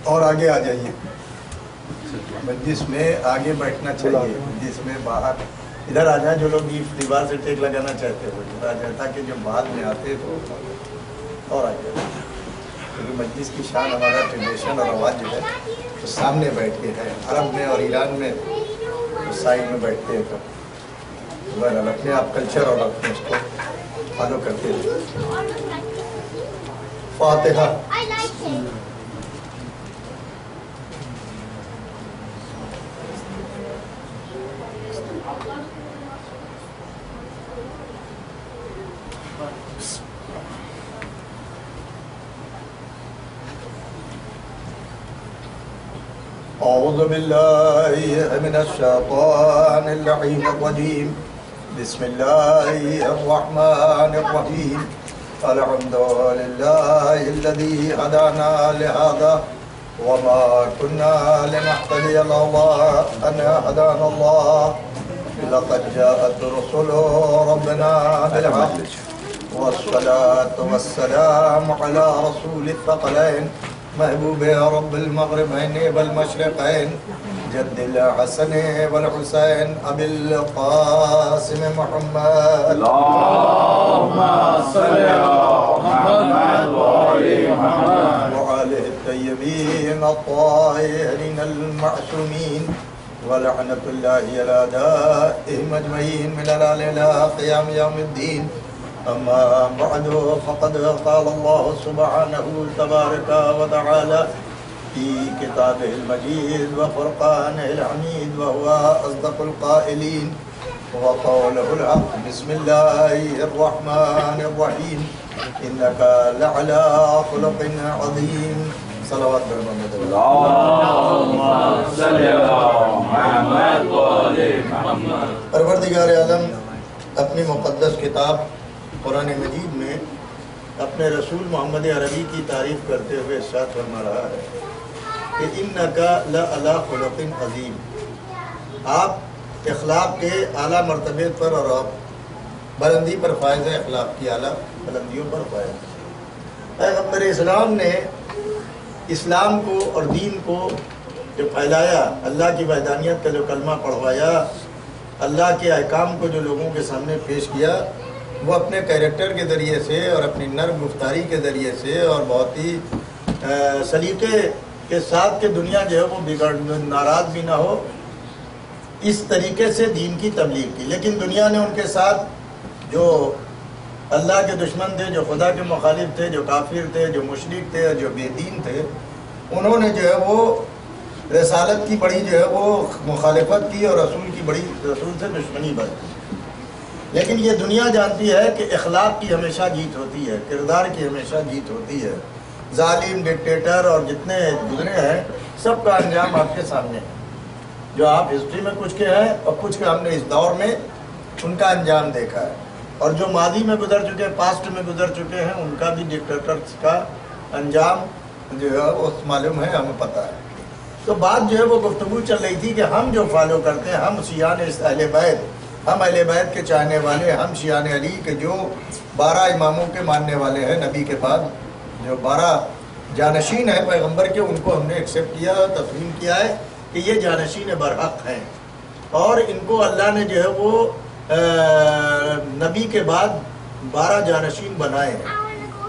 اور آگے آ جائیے، مجلس میں آگے بیٹھنا چاہیے، مجلس میں باہر ادھر آ جائیں، جو لوگ دیوار سے ٹیک لگانا چاہتے ہو ادھر آ جائیں، تاکہ جب بعد میں آتے تو اور آ جائے، کیونکہ مجلس کی شان ہمارا ٹریڈیشن اور رواج جو ہے تو سامنے بیٹھ کے ہے، عرب میں اور ایران میں سائڈ میں بیٹھتے ہیں، تو بہرحال اپنے آپ کلچر اور اپنے اس کو فالو کرتے ہیں۔ فاتحہ۔ اعوذ باللہ من الشیطان اللعین الرجیم، بسم اللہ الرحمن الرحیم، الحمد للہ الذی ہدانا لہذا وما كنا لنهتدي لولا ان هدانا الله لقد جاءت رسل ربنا بالحق والصلاة والسلام على رسول الثقلين محبوب رب المغربين والمشرقين جد الحسن والحسين أبي القاسم محمد اللهم صل على محمد وآل محمد وآله الطيبين الطاهرين المعصومين ولعنة الله على أعدائهم أجمعين من الآن إلى قيام يوم الدين. أما بعد فقد قال الله سبحانه تبارك وتعالى في كتابه المجيد وفرقانه الحميد وهو أصدق القائلين وقوله الحق بسم الله الرحمن الرحيم إنك لعلى خلق عظيم. صلوات محمد. اللهم صل على محمد وآل محمد. پروردگار عالم اپنی مقدس کتاب قرآن مجید میں اپنے رسول محمد عربی کی تعریف کرتے ہوئے ارشاد فرما رہا ہے کہ اِنَّكَ لَعَلَىٰ خُلُقٍ عَظِيمٍ، آپ اخلاق کے اعلیٰ مرتبے پر اور بلندی پر فائز ہے، اخلاق کی اعلیٰ بلندیوں پر فائز۔ پیغمبر اسلام نے اسلام کو اور دین کو جو پھیلایا، اللہ کی وحدانیت کا جو کلمہ پڑھوایا، اللہ کے احکام کو جو لوگوں کے سامنے پیش کیا، وہ اپنے کیریکٹر کے ذریعے سے اور اپنی نرم گفتاری کے ذریعے سے اور بہت ہی سلیقے کے ساتھ کہ دنیا جو ہے وہ ناراض بھی نہ ہو، اس طریقے سے دین کی تبلیغ کی۔ لیکن دنیا نے ان کے ساتھ جو اللہ کے دشمن تھے، جو خدا کے مخالف تھے، جو کافر تھے، جو مشرک تھے، جو بے دین تھے، انہوں نے جو ہے وہ رسالت کی بڑی جو ہے وہ مخالفت کی اور رسول سے دشمنی برتی۔ لیکن یہ دنیا جانتی ہے کہ اخلاق کی ہمیشہ جیت ہوتی ہے، کردار کی ہمیشہ جیت ہوتی ہے۔ ظالم، ڈکٹیٹر اور جتنے گزرے ہیں سب کا انجام آپ کے سامنے ہے، جو آپ ہسٹری میں کچھ کے ہیں اور کچھ کے ہم نے اس دور میں ان کا انجام دیکھا ہے، اور جو ماضی میں گزر چکے، پاسٹ میں گزر چکے ہیں، ان کا بھی ڈکٹیٹرز کا انجام جو ہے وہ معلوم ہے، ہمیں پتہ ہے۔ تو بات جو ہے وہ گفتگو چل رہی تھی کہ ہم جو فالو کرتے ہیں، ہم شیعان اہل بیت، ہم اہل بیت کے چاہنے والے، ہم شیعان علی کے جو 12 اماموں کے ماننے والے ہیں، نبی کے بعد جو 12 جانشین ہیں پیغمبر کے، ان کو ہم نے ایکسیپٹ کیا، تسلیم کیا ہے کہ یہ جانشین برحق ہیں، اور ان کو اللہ نے جو ہے وہ نبی کے بعد 12 جانشین بنائے ہیں،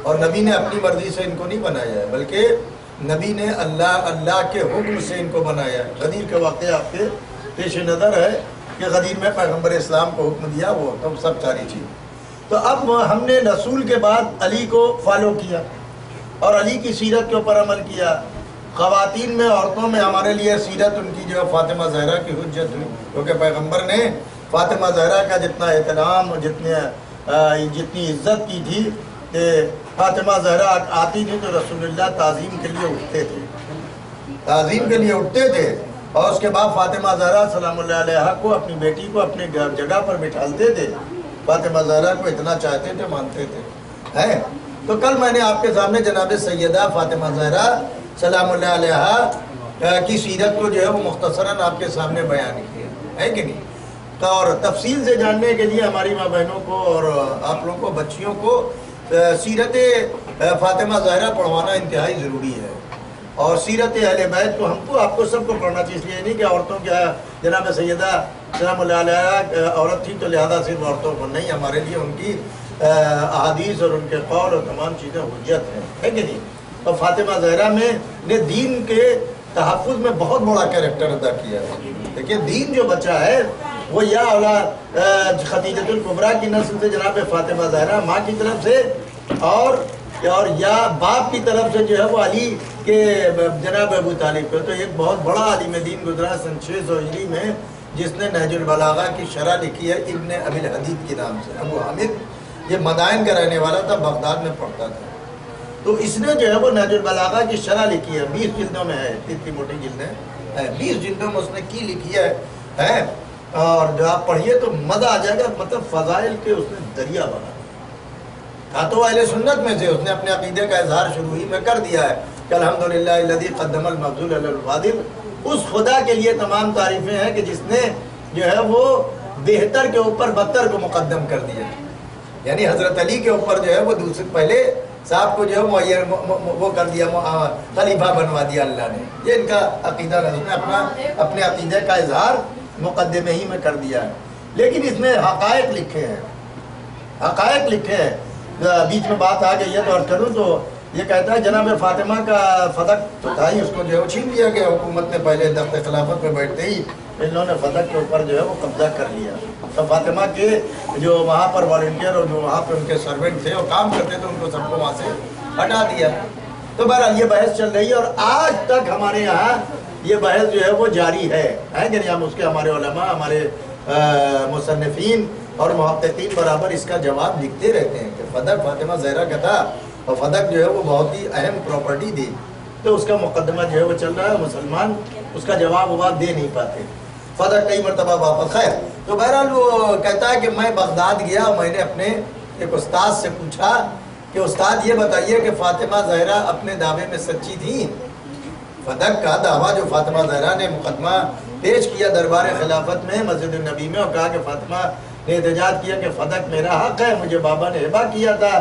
اور نبی نے اپنی مرضی سے ان کو نہیں بنایا ہے، بلکہ نبی نے اللہ کے حکم سے ان کو بنایا ہے۔ غدیر کے واقعہ آپ کے پیش نظر ہے کہ غدیر میں پیغمبر اسلام کو حکم دیا، وہ تو سب ساری چیز۔ تو اب ہم نے رسول کے بعد علی کو فالو کیا اور علی کی سیرت کے اوپر عمل کیا۔ خواتین میں، عورتوں میں ہمارے لیے سیرت ان کی جو ہے فاطمہ زہرا کی حجت ہوئی، کیونکہ پیغمبر نے فاطمہ زہرا کا جتنا احترام اور جتنی عزت کی تھی کہ فاطمہ زہرا آتی تھی تو رسول اللہ تعظیم کے لیے اٹھتے تھے، اور اس کے بعد فاطمہ زہرا سلام اللہ علیہ کو، اپنی بیٹی کو اپنے جگہ پر بٹھالتے تھے۔ فاطمہ زہرا کو اتنا چاہتے تھے، مانتے تھے۔ تو کل میں نے آپ کے سامنے جناب سیدہ فاطمہ زہرا سلام اللہ علیہ کی سیرت کو جو ہے وہ مختصراً آپ کے سامنے بیان کیا ہے کہ نہیں، اور تفصیل سے جاننے کے لیے ہماری ماں بہنوں کو اور آپ لوگوں کو، بچیوں کو سیرت فاطمہ زہرا پڑھوانا انتہائی ضروری ہے، اور سیرت اہل بیت کو ہم کو آپ کو سب کو پڑھنا چاہیے، اس لیے نہیں کہ عورتوں کیا جناب سیدہ سلام اللہ علیہ عورت تھی تو لہذا صرف عورتوں کو نہیں، ہمارے لیے ان کی احادیث اور ان کے قول اور تمام چیزیں حجت ہیں، ہے کہ نہیں؟ اور فاطمہ زہرا میں نے دین کے تحفظ میں بہت بڑا کریکٹر ادا کیا ہے۔ دیکھیے دین جو بچا ہے وہ یا اولاد خدیجۃ الکبریٰ کی نسل سے جناب فاطمہ زہرا ماں کی طرف سے، اور یا باپ کی طرف سے جو ہے وہ علی کے جناب ابو طالب کو۔ تو ایک بہت بڑا عالم دین گزرا سن 600 ہجری میں، جس نے نہج البلاغہ کی شرح لکھی ہے ابن ابی الحدید کے نام سے۔ ابو حامد یہ مدائن کا رہنے والا تھا، بغداد میں پڑھتا تھا، تو اس نے جو ہے وہ نہج البلاغہ کی شرح لکھی ہے، 20 جلدوں میں ہے، اتنی موٹی جلدیں ہیں، 20 جلدوں میں اس نے کی لکھی ہے، اور جو آپ پڑھیے تو مزہ آ جائے گا، مطلب فضائل کے اس نے دریا بنا تھا۔ تو اہل سنت میں سے اس نے اپنے عقیدے کا اظہار شروع ہی میں کر دیا ہے کہ الحمدللہ الذی قدم المفضول علی الفاضل، اس خدا کے لیے تمام تعریفیں ہیں کہ جس نے جو ہے وہ بہتر کے اوپر بدتر کو مقدم کر دیا، یعنی حضرت علی کے اوپر جو ہے وہ دوسرے پہلے صاحب کو جو ہے وہ کر دیا، خلیفہ بنوا دیا اللہ نے۔ یہ ان کا عقیدہ ہے، اس نے اپنے عقیدے کا اظہار مقدمے ہی میں کر دیا ہے، لیکن اس نے حقائق لکھے ہیں، حقائق لکھے ہیں۔ بیچ میں بات آ گئی ہے تو اور کروں تو یہ کہتا ہے جناب فاطمہ کا فدق تو تھا ہی، اس کو جو ہے چھین لیا گیا، حکومت نے پہلے تخت خلافت میں بیٹھتے ہی انہوں نے فدق کے اوپر جو ہے وہ قبضہ کر لیا۔ تو فاطمہ کے جو وہاں پر والنٹیئر اور جو وہاں پہ ان کے سرونٹ تھے وہ کام کرتے تھے، ان کو سب کو وہاں سے ہٹا دیا۔ تو بہرحال یہ بحث چل رہی ہے، اور آج تک ہمارے یہاں یہ بحث جو ہے وہ جاری ہے کہ نہیں؟ ہم اس کے ہمارے علماء، ہمارے مصنفین اور محققین برابر اس کا جواب لکھتے رہتے ہیں کہ فدق فاطمہ زہرا کا تھا، اور فدق جو ہے وہ بہت ہی اہم پراپرٹی تھی، تو اس کا مقدمہ جو ہے وہ چل رہا ہے، مسلمان اس کا جواب دے نہیں پاتے، فدق کئی مرتبہ واپس۔ خیر، تو بہرحال وہ کہتا ہے کہ میں بغداد گیا، میں نے اپنے ایک استاد سے پوچھا کہ استاد یہ بتائیے کہ فاطمہ زہرا اپنے دعوے میں سچی تھی؟ فدق کا دعویٰ جو فاطمہ زہرا نے مقدمہ پیش کیا دربار خلافت میں مسجد النبی میں، اور کہا کہ فاطمہ نے احتجاج کیا کہ فدق میرا حق ہے، مجھے بابا نے ہبہ کیا تھا،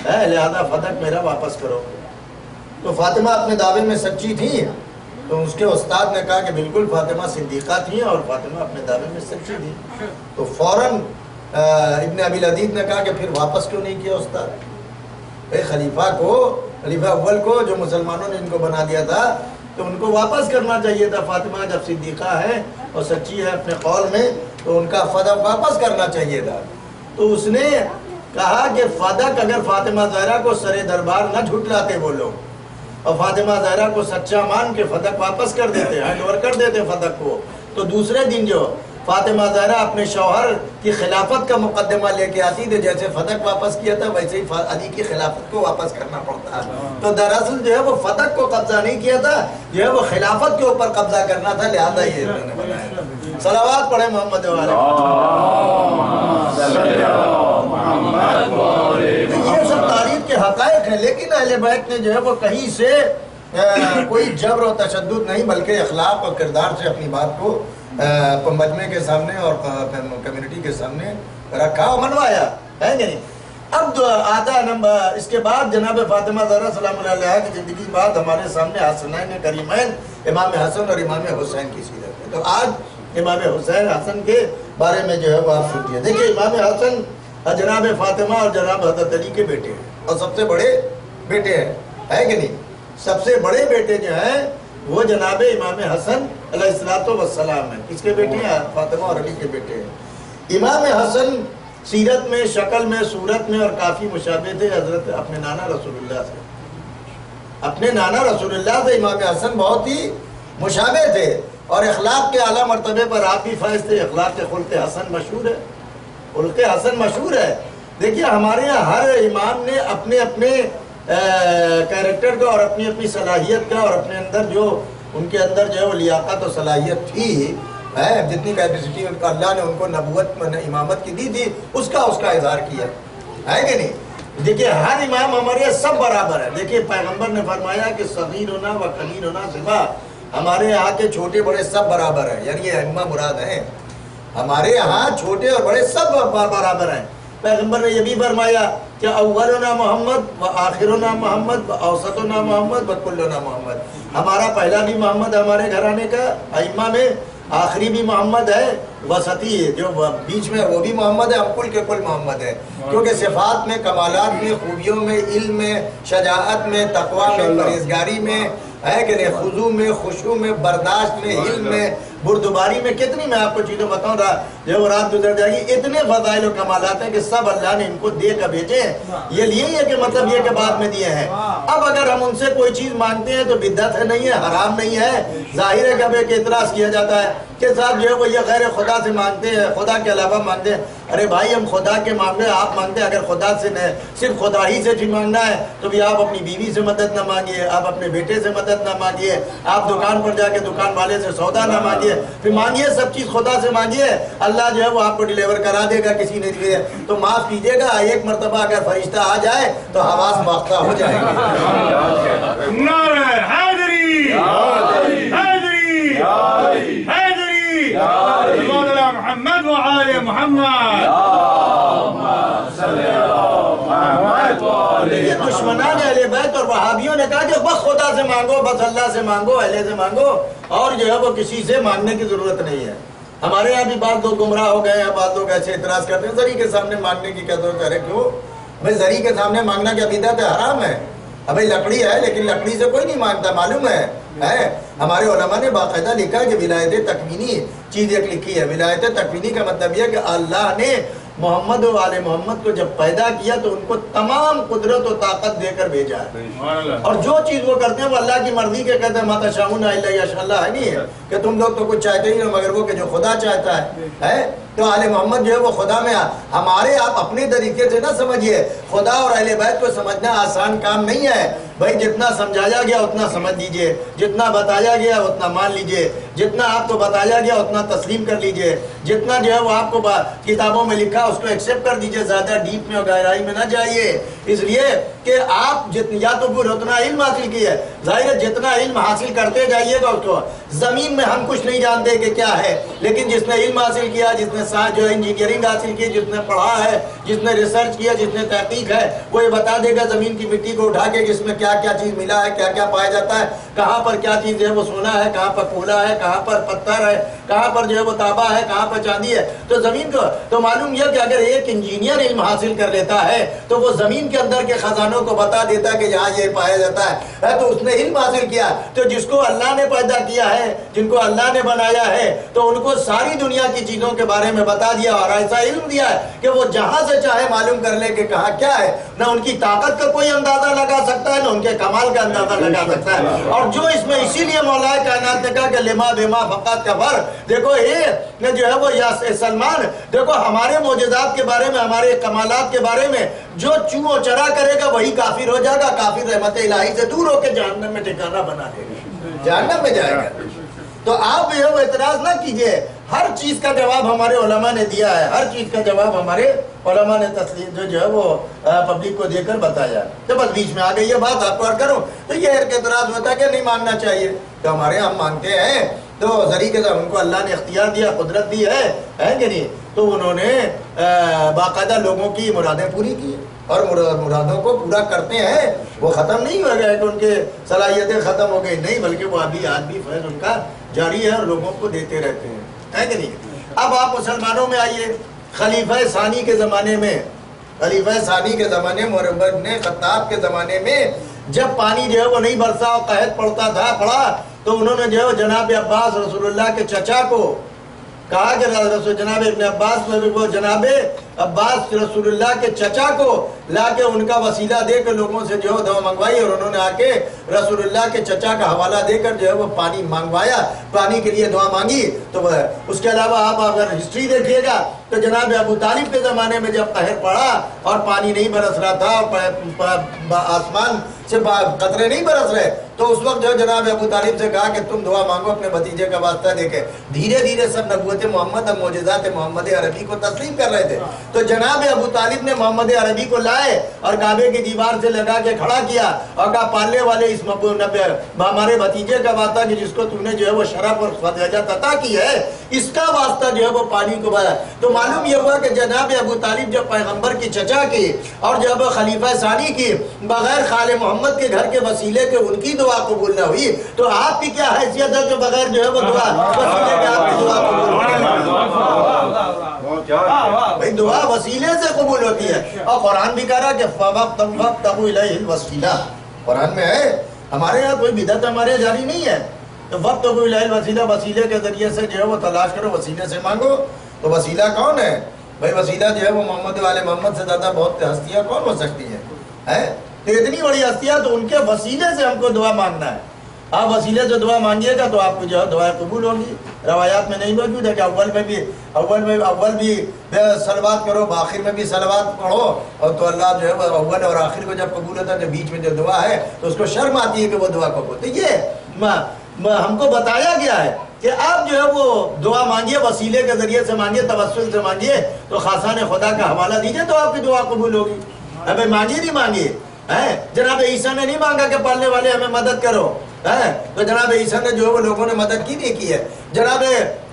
لہذا فدق میرا واپس کرو، تو فاطمہ اپنے دعوے میں سچی تھی؟ تو اس کے استاد نے کہا کہ بالکل فاطمہ صدیقہ تھی اور فاطمہ اپنے دعوے میں سچی تھی۔ تو فوراً ابن ابی الحدید نے کہا کہ پھر واپس کیوں نہیں کیا استاد؟ خلیفہ اول کو جو مسلمانوں نے ان کو بنا دیا تھا تو ان کو واپس کرنا چاہیے تھا، فاطمہ جب صدیقہ ہے اور سچی ہے اپنے قول میں تو ان کا فدق واپس کرنا چاہیے تھا۔ تو اس نے کہا کہ فدق اگر فاطمہ زہرا کو سر دربار نہ جھٹلاتے وہ لوگ، اور فاطمہ زہرا کو سچا مان کے فدق واپس کر دیتے، ہینڈ اوور کر دیتے فدق کو، تو دوسرے دن جو فاطمہ زہرا اپنے شوہر کی خلافت کا مقدمہ لے کے آتی تھی، جیسے فدق واپس کیا تھا ویسے ہی علی کی خلافت کو واپس کرنا پڑتا۔ تو دراصل جو ہے وہ فدق کو قبضہ نہیں کیا تھا، جو ہے وہ خلافت کے اوپر قبضہ کرنا تھا، لہذا یہ انہوں نے بنایا۔ صلوات پڑھیں محمد والے۔ یہ سب تاریخ کے حقائق ہیں، لیکن اہل بیت نے جو ہے وہ کہیں سے کوئی جبر و تشدد نہیں، بلکہ اخلاق اور کردار سے اپنی بات کو مجمع کے سامنے اور کمیونٹی کے سامنے رکھا اور منوایا، ہے نہیں؟ اب جو آتا نمبر اس کے بعد جناب فاطمہ زہرا سلام اللہ علیہ کی زندگی بعد ہمارے سامنے حسنین کریمین امام حسن اور امام حسین کی سیرت ہے۔ تو آج امام حسین حسن کے بارے میں جو ہے وہ آپ سنیے۔ دیکھیے امام حسن جناب فاطمہ اور جناب حضرت علی کے بیٹے ہیں، اور سب سے بڑے بیٹے ہیں، ہے کہ نہیں؟ سب سے بڑے بیٹے جو ہیں وہ جناب امام حسن علیہ السلام ہیں۔ کس کے بیٹے ہیں؟ فاطمہ اور علی کے بیٹے ہیں۔ امام حسن سیرت میں، شکل میں، صورت میں اور کافی مشابہ تھے حضرت اپنے نانا رسول اللہ سے۔ اپنے نانا رسول اللہ سے امام حسن بہت ہی مشابہ تھے، اور اخلاق کے اعلیٰ مرتبے پر آپ بھی فائز تھے۔ اخلاق خلق حسن مشہور ہے، خلق حسن مشہور ہے۔ دیکھیے ہمارے یہاں ہر امام نے اپنے اپنے کیریکٹر کا اور اپنی اپنی صلاحیت کا اور اپنے اندر جو ان کے اندر جو ہے وہ لیاقت اور صلاحیت تھی، جتنی کیپیسٹی اللہ نے ان کو نبوت امامت کی دی تھی اس کا اظہار کیا ہے کہ نہیں؟ دیکھیے ہر امام ہمارے سب برابر ہے۔ دیکھیے پیغمبر نے فرمایا کہ صغیر ہونا و کبیر ہونا سوا، ہمارے یہاں کے چھوٹے بڑے سب برابر ہیں، یعنی یہ ائمہ مراد ہیں، ہمارے یہاں چھوٹے اور بڑے سب برابر ہیں۔ پیغمبر نے یہ بھی فرمایا کہ اولنا محمد و آخرنا محمد و اوسطنا محمد و کلنا محمد، ہمارا پہلا بھی محمد ہمارے گھرانے کا ائمہ میں، آخری بھی محمد ہے، وسطی جو بیچ میں وہ بھی محمد ہے، ہم کل کے کل محمد ہے، کیونکہ صفات میں، کمالات میں، خوبیوں میں، علم میں، شجاعت میں، تقوی میں، پرہیزگاری میں ہے کہ نہیں، خضوع میں، خشوع میں، برداشت میں، علم میں، بردباری میں، کتنی میں آپ کو چیزیں بتاؤں رہا جو رات گزر جائے گی، اتنے فضائل و کمالات ہیں کہ سب اللہ نے ان کو دے کر بھیجے ہیں۔ یہ لیے ہے کہ مطلب یہ کہ بعد میں دیے ہیں۔ اب اگر ہم ان سے کوئی چیز مانگتے ہیں تو بدعت ہے نہیں ہے، حرام نہیں ہے، ظاہر ہے کہ اب ایک اعتراض کیا جاتا ہے کہ صاحب جو ہے وہ یہ غیر خدا سے مانگتے ہیں، خدا کے علاوہ مانگتے ہیں۔ ارے بھائی ہم خدا کے معاملے آپ مانگتے ہیں، اگر خدا سے صرف خدا ہی سے مانگنا ہے تو بھی آپ اپنی بیوی سے مدد نہ مانگیے، آپ اپنے بیٹے سے مدد نہ مانگیے، آپ دکان پر جا کے دکان والے سے سودا نہ مانگیے، پھر مانگیے سب چیز خدا سے مانگیے، اللہ جو ہے وہ آپ کو ڈیلیور کرا دے گا، کسی نے دیے تو معاف کیجیے گا، ایک مرتبہ اگر فرشتہ آ جائے تو حواس باختہ ہو جائے گی۔ نعرہ حیدری، حیدری، حیدری، مولا محمد و آل محمد، یہ دشمنان اہل بیت اور وہابیوں نے کہا کہ بس خدا سے مانگو، بس اللہ سے مانگو، اہل سے مانگو، اور جو ہے وہ کسی سے مانگنے کی ضرورت نہیں ہے۔ ہمارے یہاں بھی بعض لوگ گمراہ ہو گئے ہیں، بعض لوگ ایسے اعتراض کرتے ہیں زری کے سامنے مانگنے کی کیا ضرورت ہے؟ کیوں بھائی زری کے سامنے مانگنا کیا بدعت ہے؟ حرام ہے؟ ابھی لکڑی ہے لیکن لکڑی سے کوئی نہیں مانگتا، معلوم ہے؟ ہمارے علماء نے باقاعدہ لکھا ہے کہ ولایت تکوینی چیز ایک لکھی ہے۔ ولایت تکوینی کا مطلب یہ ہے کہ اللہ نے محمد و آل محمد کو جب پیدا کیا تو ان کو تمام قدرت و طاقت دے کر بھیجا ہے، اور جو چیز وہ کرتے ہیں وہ اللہ کی مرضی کے کہتے ہیں، ما تشاؤون الا یشاء اللہ، ہے نہیں ہے کہ تم لوگ تو کچھ چاہتے ہی نہیں مگر وہ کہ جو خدا چاہتا ہے۔ تو آل محمد جو ہے وہ خدا میں ہمارے آپ اپنے طریقے سے نہ سمجھیے، خدا اور اہل بیت کو سمجھنا آسان کام نہیں ہے بھائی، جتنا سمجھایا گیا اتنا سمجھ لیجئے، جتنا بتایا گیا اتنا مان لیجئے، جتنا آپ کو بتایا گیا اتنا تسلیم کر لیجئے، جتنا جو ہے وہ آپ کو کتابوں میں لکھا اس کو ایکسیپٹ کر دیجئے، زیادہ ڈیپ میں اور گہرائی میں نہ جائیے، اس لیے کہ آپ یا تو پھر اتنا علم حاصل کیا ہے، ظاہر ہے جتنا علم حاصل کرتے جائیے گا اس کو، زمین میں ہم کچھ نہیں جانتے کہ کیا ہے، لیکن جس نے علم حاصل کیا، جس نے جو انجینئرنگ حاصل کی، جس نے پڑھا ہے، جس نے ریسرچ کیا، جس نے تحقیق ہے، وہ یہ بتا دے گا زمین کی مٹی کو اٹھا کے جس میں کیا کیا چیز ملا ہے، کیا کیا پایا جاتا ہے، کہاں پر کیا چیز ہے وہ سونا ہے، کہاں پر کولا ہے، کہاں پر پتھر ہے، کہاں پر جو ہے وہ تانبا ہے، کہاں پر چاندی ہے۔ تو زمین کو تو معلوم یہ کہ اگر ایک انجینئر علم حاصل کر لیتا ہے تو وہ زمین کے اندر کے خزانوں کو بتا دیتا ہے کہ یہاں یہ پایا جاتا ہے، تو اس نے علم حاصل کیا۔ تو جس کو اللہ نے پیدا کیا ہے، جن کو اللہ نے بنایا ہے، تو ان کو ساری دنیا کی چیزوں کے بارے میں بتا دیا اور ایسا علم دیا ہے کہ وہ جہاں سے چاہے معلوم کر لے کہ کہاں کیا ہے، نہ ان کی طاقت کا کوئی اندازہ لگا سکتا ہے، نہ ان کے کمال کا اندازہ لگا سکتا ہے۔ اور جو اس میں اسی لیے مولا کائنات نے کہا کہ لما بما فقط کفر، دیکھو یہ جو ہے وہ سلمان، دیکھو ہمارے معجزات کے بارے میں، ہمارے کمالات کے بارے میں جو چو و چرا کرے گا وہی کافر ہو جائے گا، کافر رحمت الہی سے دور ہو کے جہنم میں ٹھکانہ بنا دے گا، جہنم میں جائے گا۔ تو آپ جو ہے وہ اعتراض نہ کیجئے، ہر چیز کا جواب ہمارے علماء نے دیا ہے، ہر چیز کا جواب ہمارے علماء نے تسلیم جو ہے وہ پبلک کو دے کر بتایا۔ تو بس بیچ میں آ گئی یہ بات آپ کو عرض کروں تو یہ اعتراض ہوتا ہے کہ نہیں ماننا چاہیے، تو ہمارے ہم مانتے ہیں، تو ذریعے کے ان کو اللہ نے اختیار دیا، قدرت دی ہے کہ نہیں، تو انہوں نے باقاعدہ لوگوں کی مرادیں پوری کی اور مرادوں کو پورا کرتے ہیں۔ وہ ختم نہیں ہو گیا کہ ان کے صلاحیتیں ختم ہو گئی، نہیں، بلکہ وہ ابھی آج بھی فیض ان کا جاری ہے اور لوگوں کو دیتے رہتے ہیں، ہے کہ نہیں۔ اب آپ مسلمانوں میں آئیے، خلیفہ ثانی کے زمانے میں، خلیفہ ثانی کے زمانے میں، عمر بن خطاب کے زمانے میں جب پانی جو ہے وہ نہیں برسا اور قحط پڑا تو انہوں نے جو ہے جناب عباس رسول اللہ کے چچا کو کہا کہ جناب ابن عباس وہ جناب عباس رسول اللہ کے چچا کو لا کے ان کا وسیلہ دے کر لوگوں سے جو ہے دعا منگوائی، اور انہوں نے آ کے رسول اللہ کے چچا کا حوالہ دے کر جو ہے وہ پانی منگوایا، پانی کے لیے دعا مانگی۔ تو اس کے علاوہ آپ اگر ہسٹری دیکھیے گا تو جناب ابو طالب کے زمانے میں جب قہر پڑا اور پانی نہیں برس رہا تھا اور آسمان سے قطرے نہیں برس رہے، تو اس وقت جو جناب ابو طالب سے کہا کہ تم دعا مانگو اپنے بھتیجے کا واسطہ دے کے۔ دھیرے دھیرے سب نبوت محمد اور معجزات محمد عربی کو تسلیم کر رہے تھے، تو جناب ابو طالب نے محمد عربی کو لائے اور کعبے کی دیوار سے لگا کے کھڑا کیا اور کہا پالنے والے اس ہمارے بھتیجے کا واسطہ کہ جس کو تو نے جو ہے وہ شرف اور فضیلت عطا کی ہے، اس کا واسطہ جو ہے وہ پانی کو بھرا۔ تو معلوم یہ ہوا کہ جناب ابو طالب جب پیغمبر کی چچا کی اور جب خلیفہ ثانی کی بغیر خال محمد کے گھر کے وسیلے کے ان کی دعا قبول نہ ہوئی، تو آپ کی کیا حیثیت ہے جو بغیر جو ہے وہ دعا وسیلے کے آپ کی دعا قبول بھئی دعا وسیلے سے قبول ہوتی ہے۔ اور قرآن بھی کہہ رہا کہ فَوَقْتَبُوا إِلَيْهِ الْوَسِيلَةِ، قرآن میں ہے، ہمارے یہاں کوئی بدعت ہمارے یہاں جاری نہیں ہے۔ تو وَقْتَبُوا إِلَيْهِ الْوَسِيلَةِ، وسیلے کے ذریعے سے جو ہے وہ تلاش کرو، وسیلے سے مانگو۔ تو وسیلہ کون ہے بھئی؟ وسیلہ جو ہے وہ محمد والے محمد سے زیادہ بہت ہستیاں کون ہو سکتی ہیں؟ تو اتنی بڑی ہستیاں، تو ان کے وسیلے سے ہم کو دعا مانگنا ہے۔ آپ وسیلے سے دعا مانگیے گا تو آپ کو جو ہے دعائیں قبول ہوں گی۔ روایات میں نہیں موجود ہے کہ اول بھی صلوات کرو، آخر میں بھی صلوات پڑھو، اور تو اللہ جو ہے وہ اول اور آخر کو جب قبول ہوتا ہے تو بیچ میں جو دعا ہے تو اس کو شرم آتی ہے کہ وہ دعا قبول۔ تو یہ ہم کو بتایا گیا ہے کہ آپ جو ہے وہ دعا مانگیے، وسیلے کے ذریعے سے مانگیے، توسل سے مانگیے، تو خاصان خدا کا حوالہ دیجیے تو آپ کی دعا قبول ہوگی۔ ابھی مانگیے نہیں مانگیے، جناب عیسیٰ نے نہیں مانگا کہ پالنے والے ہمیں مدد کرو، تو جناب عیسیٰ نے جو ہے وہ لوگوں نے مدد کی نہیں کی ہے۔ جناب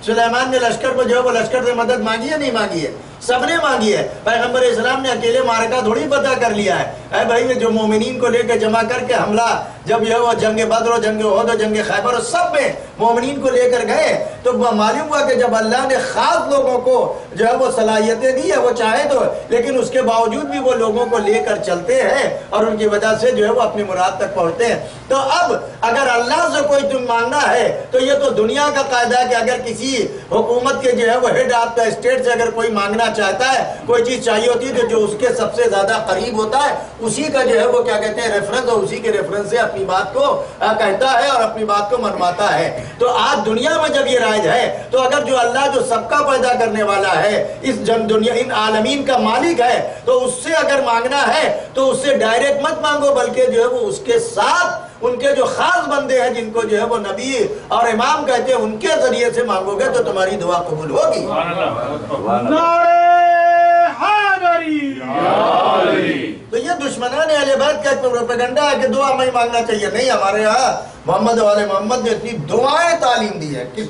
سلیمان نے لشکر کو جو ہے وہ لشکر سے مدد مانگی ہے نہیں مانگی ہے؟ سب نے مانگی ہے۔ پیغمبر اسلام نے اکیلے مارکہ تھوڑی فتح کر لیا ہے۔ اے بھائی جو مومنین کو لے کے جمع کر کے حملہ، جب یہ وہ جنگ بدر و جنگ احد و جنگ خیبر و سب میں مومنین کو لے کر گئے، تو معلوم ہوا کہ جب اللہ نے خاص لوگوں کو جو ہے وہ صلاحیتیں دی ہے، وہ چاہے تو، لیکن اس کے باوجود بھی وہ لوگوں کو لے کر چلتے ہیں اور ان کی وجہ سے جو ہے وہ اپنی مراد تک پہنچتے ہیں۔ تو اب اگر اللہ سے کوئی تم مانگنا ہے تو یہ تو دنیا کا قاعدہ ہے کہ اگر کسی حکومت کے جو ہے وہ ہیڈ آف دا اسٹیٹ سے اگر کوئی مانگنا چاہتا ہے، کوئی چیز چاہیے ہوتی ہے تو جو اس کے سب سے زیادہ قریب ہوتا ہے اسی کا جو ہے وہ کیا کہتے ہیں ریفرنس، اور اسی کے ریفرنس سے اپنی بات کو کہتا ہے اور اپنی بات کو منواتا ہے۔ تو آج دنیا میں جب یہ رائج ہے تو اگر جو اللہ جو سب کا پیدا کرنے والا ہے، اس دنیا ان عالمین کا مالک ہے، تو اس سے اگر مانگنا ہے تو اس سے ڈائریکٹ مت مانگو، بلکہ جو ہے وہ اس کے ساتھ ان کے جو خاص بندے ہیں جن کو جو ہے وہ نبی اور امام کہتے ہیں ان کے ذریعے سے مانگو گے تو تمہاری دعا قبول ہوگی۔ تو یہ دشمنان اہل بیت کا پروپیگنڈا ہے کہ دعا نہیں مانگنا چاہیے۔ نہیں، ہمارے ہاں محمد والے محمد نے اتنی دعائیں تعلیم دی ہے، کس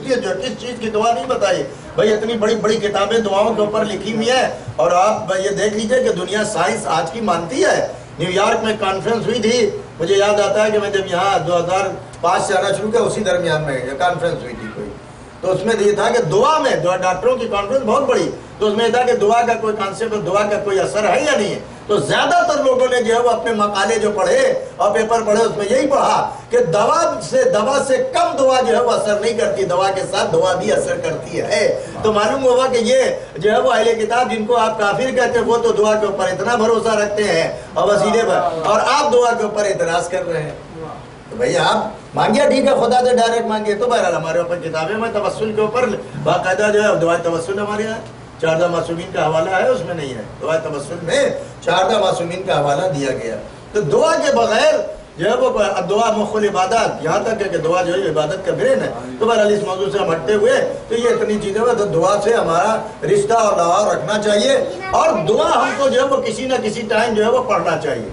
چیز کی دعا نہیں بتائی بھئی؟ اتنی بڑی بڑی کتابیں دعاؤں کے اوپر لکھی ہوئی ہیں، اور آپ یہ دیکھ لیجئے کہ دنیا سائنس آج کی مانتی ہے۔ نیو یارک میں کانفرنس ہوئی تھی، مجھے یاد آتا ہے کہ میں جب یہاں 2005 سے آنا شروع کیا، اسی درمیان میں یہ کانفرنس ہوئی تھی کوئی، تو اس میں یہ تھا کہ دعا میں ڈاکٹروں کی کانفرنس بہت بڑی، تو اس میں یہ تھا کہ دعا کا کوئی کانسیپٹ، دعا کا کوئی اثر ہے یا نہیں ہے۔ تو زیادہ تر لوگوں نے جو ہے وہ اپنے مقالے جو پڑھے اور پیپر پڑھے اس میں یہی پڑھا کہ دوا سے کم دعا جو ہے وہ اثر نہیں کرتی، دوا کے ساتھ دعا بھی اثر کرتی ہے۔ تو معلوم ہوا کہ یہ جو ہے وہ اہل کتاب جن کو آپ کافر کہتے ہیں وہ تو دعا کے اوپر اتنا بھروسہ رکھتے ہیں اور وسیلے پر، اور آپ دعا کے اوپر اعتراض کر رہے ہیں۔ تو بھئی آپ مانگیے، ٹھیک ہے، خدا سے ڈائریکٹ مانگیے۔ تو بہرحال ہمارے اوپر کتابیں میں توسل کے اوپر باقاعدہ جو ہے دعائے توسل ہمارے یہاں 14 معصومین کا حوالہ ہے، اس میں نہیں ہے، دعائے توسل میں 14 معصومین کا حوالہ دیا گیا۔ تو دعا کے بغیر جو ہے وہ دعا مخل عبادت، یہاں تک ہے کہ دعا جو ہے عبادت کا برین ہے۔ تو بہرحال اس موضوع سے ہم ہٹتے ہوئے تو یہ اتنی چیزیں ہیں، تو دعا سے ہمارا رشتہ اور لگاؤ رکھنا چاہیے، اور دعا ہم کو جو ہے وہ کسی نہ کسی ٹائم جو ہے وہ پڑھنا چاہیے۔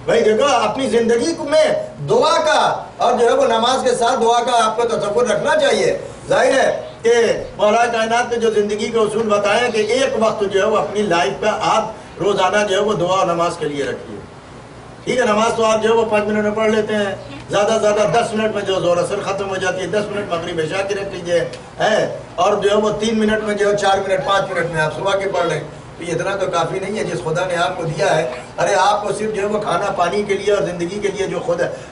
بھائی دیکھو اپنی زندگی میں دعا کا اور جو ہے وہ نماز کے ساتھ دعا کا آپ کو تصور رکھنا چاہیے۔ ظاہر ہے کہ مولا کائنات نے جو زندگی کے اصول بتایا کہ ایک وقت جو ہے وہ اپنی لائف کا آپ روزانہ جو ہے وہ دعا اور نماز کے لیے رکھیے۔ ٹھیک ہے، نماز تو آپ جو ہے وہ 5 منٹ میں پڑھ لیتے ہیں، زیادہ سے زیادہ 10 منٹ میں جو ظہر اثر ختم ہو جاتی ہے، 10 منٹ مغرب عشاء کی رکھ لیجیے، اور جو ہے وہ 3 منٹ میں جو ہے 4 منٹ 5 منٹ میں آپ صبح کے پڑھ لیں۔ تو اتنا تو کافی نہیں ہے جس خدا نے آپ کو دیا ہے۔ ارے آپ کو صرف جو ہے وہ کھانا پانی کے لیے اور زندگی کے لیے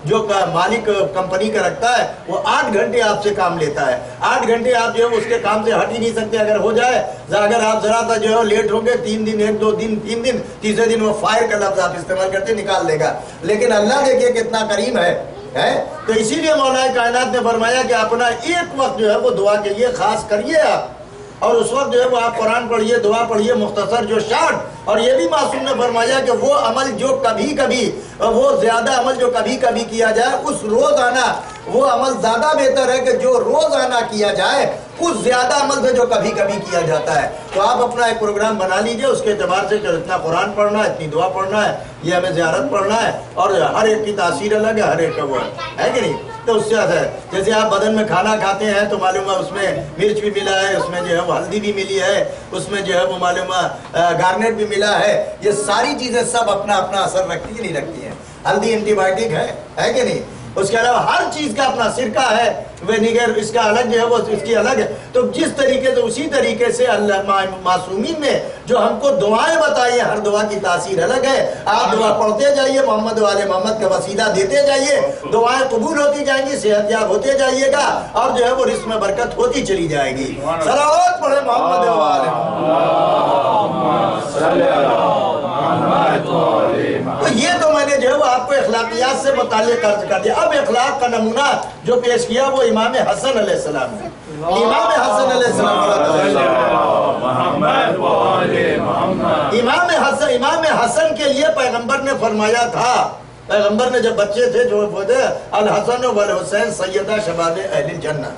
جو مالک کمپنی کا رکھتا ہے وہ 8 گھنٹے آپ سے کام لیتا ہے۔ 8 گھنٹے آپ جو ہے اس کے کام سے ہٹ ہی نہیں سکتے۔ اگر ہو جائے، اگر آپ ذرا سا جو ہے لیٹ ہوں گے 3 دن 1 2 دن 3 دن، تیسرے دن وہ فائر کا لفظ آپ استعمال کرتے نکال لے گا۔ لیکن اللہ دیکھیے کتنا کریم ہے۔ تو اسی لیے مولا کائنات نے فرمایا کہ اپنا ایک وقت جو ہے وہ دعا کے لیے خاص کریے آپ، اور اس وقت جو ہے وہ آپ قرآن پڑھیے، دعا پڑھیے، مختصر جو شارٹ۔ اور یہ بھی معصوم نے فرمایا کہ وہ عمل جو کبھی کبھی، وہ زیادہ عمل جو کبھی کبھی کیا جائے اس روزانہ وہ عمل زیادہ بہتر ہے کہ جو روزانہ کیا جائے، اس زیادہ عمل سے جو کبھی کبھی کیا جاتا ہے. تو آپ اپنا ایک پروگرام بنا لیجئے اس کے اعتبار سے کہ اتنا قرآن پڑھنا ہے، اتنی دعا پڑھنا ہے، یہ ہمیں زیارت پڑھنا ہے، اور ہر ایک کی تاثیر الگ ہے، ہر ایک کا وہ ہے کہ نہیں. تو اس سے ہے جیسے آپ بدن میں کھانا کھاتے ہیں تو معلوم ہے اس میں مرچ بھی ملا ہے، اس میں جو ہے وہ ہلدی بھی ملی ہے، اس میں جو ہے وہ معلوم ہے گارنیٹ بھی ملا ہے. یہ ساری چیزیں سب اپنا اپنا اثر رکھتی نہیں رکھتی ہیں. ہلدی اینٹی بائیوٹک ہے کہ نہیں. اس کے علاوہ ہر چیز کا اپنا سرکہ ہے، وینیگر اس کا الگ جو ہے وہ اس کی الگ ہے. تو جس طریقے سے اسی طریقے سے اللہ معصومین نے جو ہم کو دعائیں بتائی ہیں، ہر دعا کی تاثیر الگ ہے. آپ دعا پڑھتے جائیے، محمد والے محمد کا وسیلہ دیتے جائیے، دعائیں قبول ہوتی جائیں گی، صحت یاب ہوتے جائیے گا، اور جو ہے وہ رزق میں برکت ہوتی چلی جائے گی. صلوات پڑھے محمد والے تو یہ تو میں نے جو ہے وہ آپ کو اخلاقیات سے متعلق عرض کر دیا. اب اخلاق کا نمونہ جو پیش کیا وہ امام حسن علیہ السلام نے. امام حسن علیہ السلام امام حسن کے لیے پیغمبر نے فرمایا تھا، پیغمبر نے جب بچے تھے جو الحسن والحسین سیدہ شباب اہل الجنہ،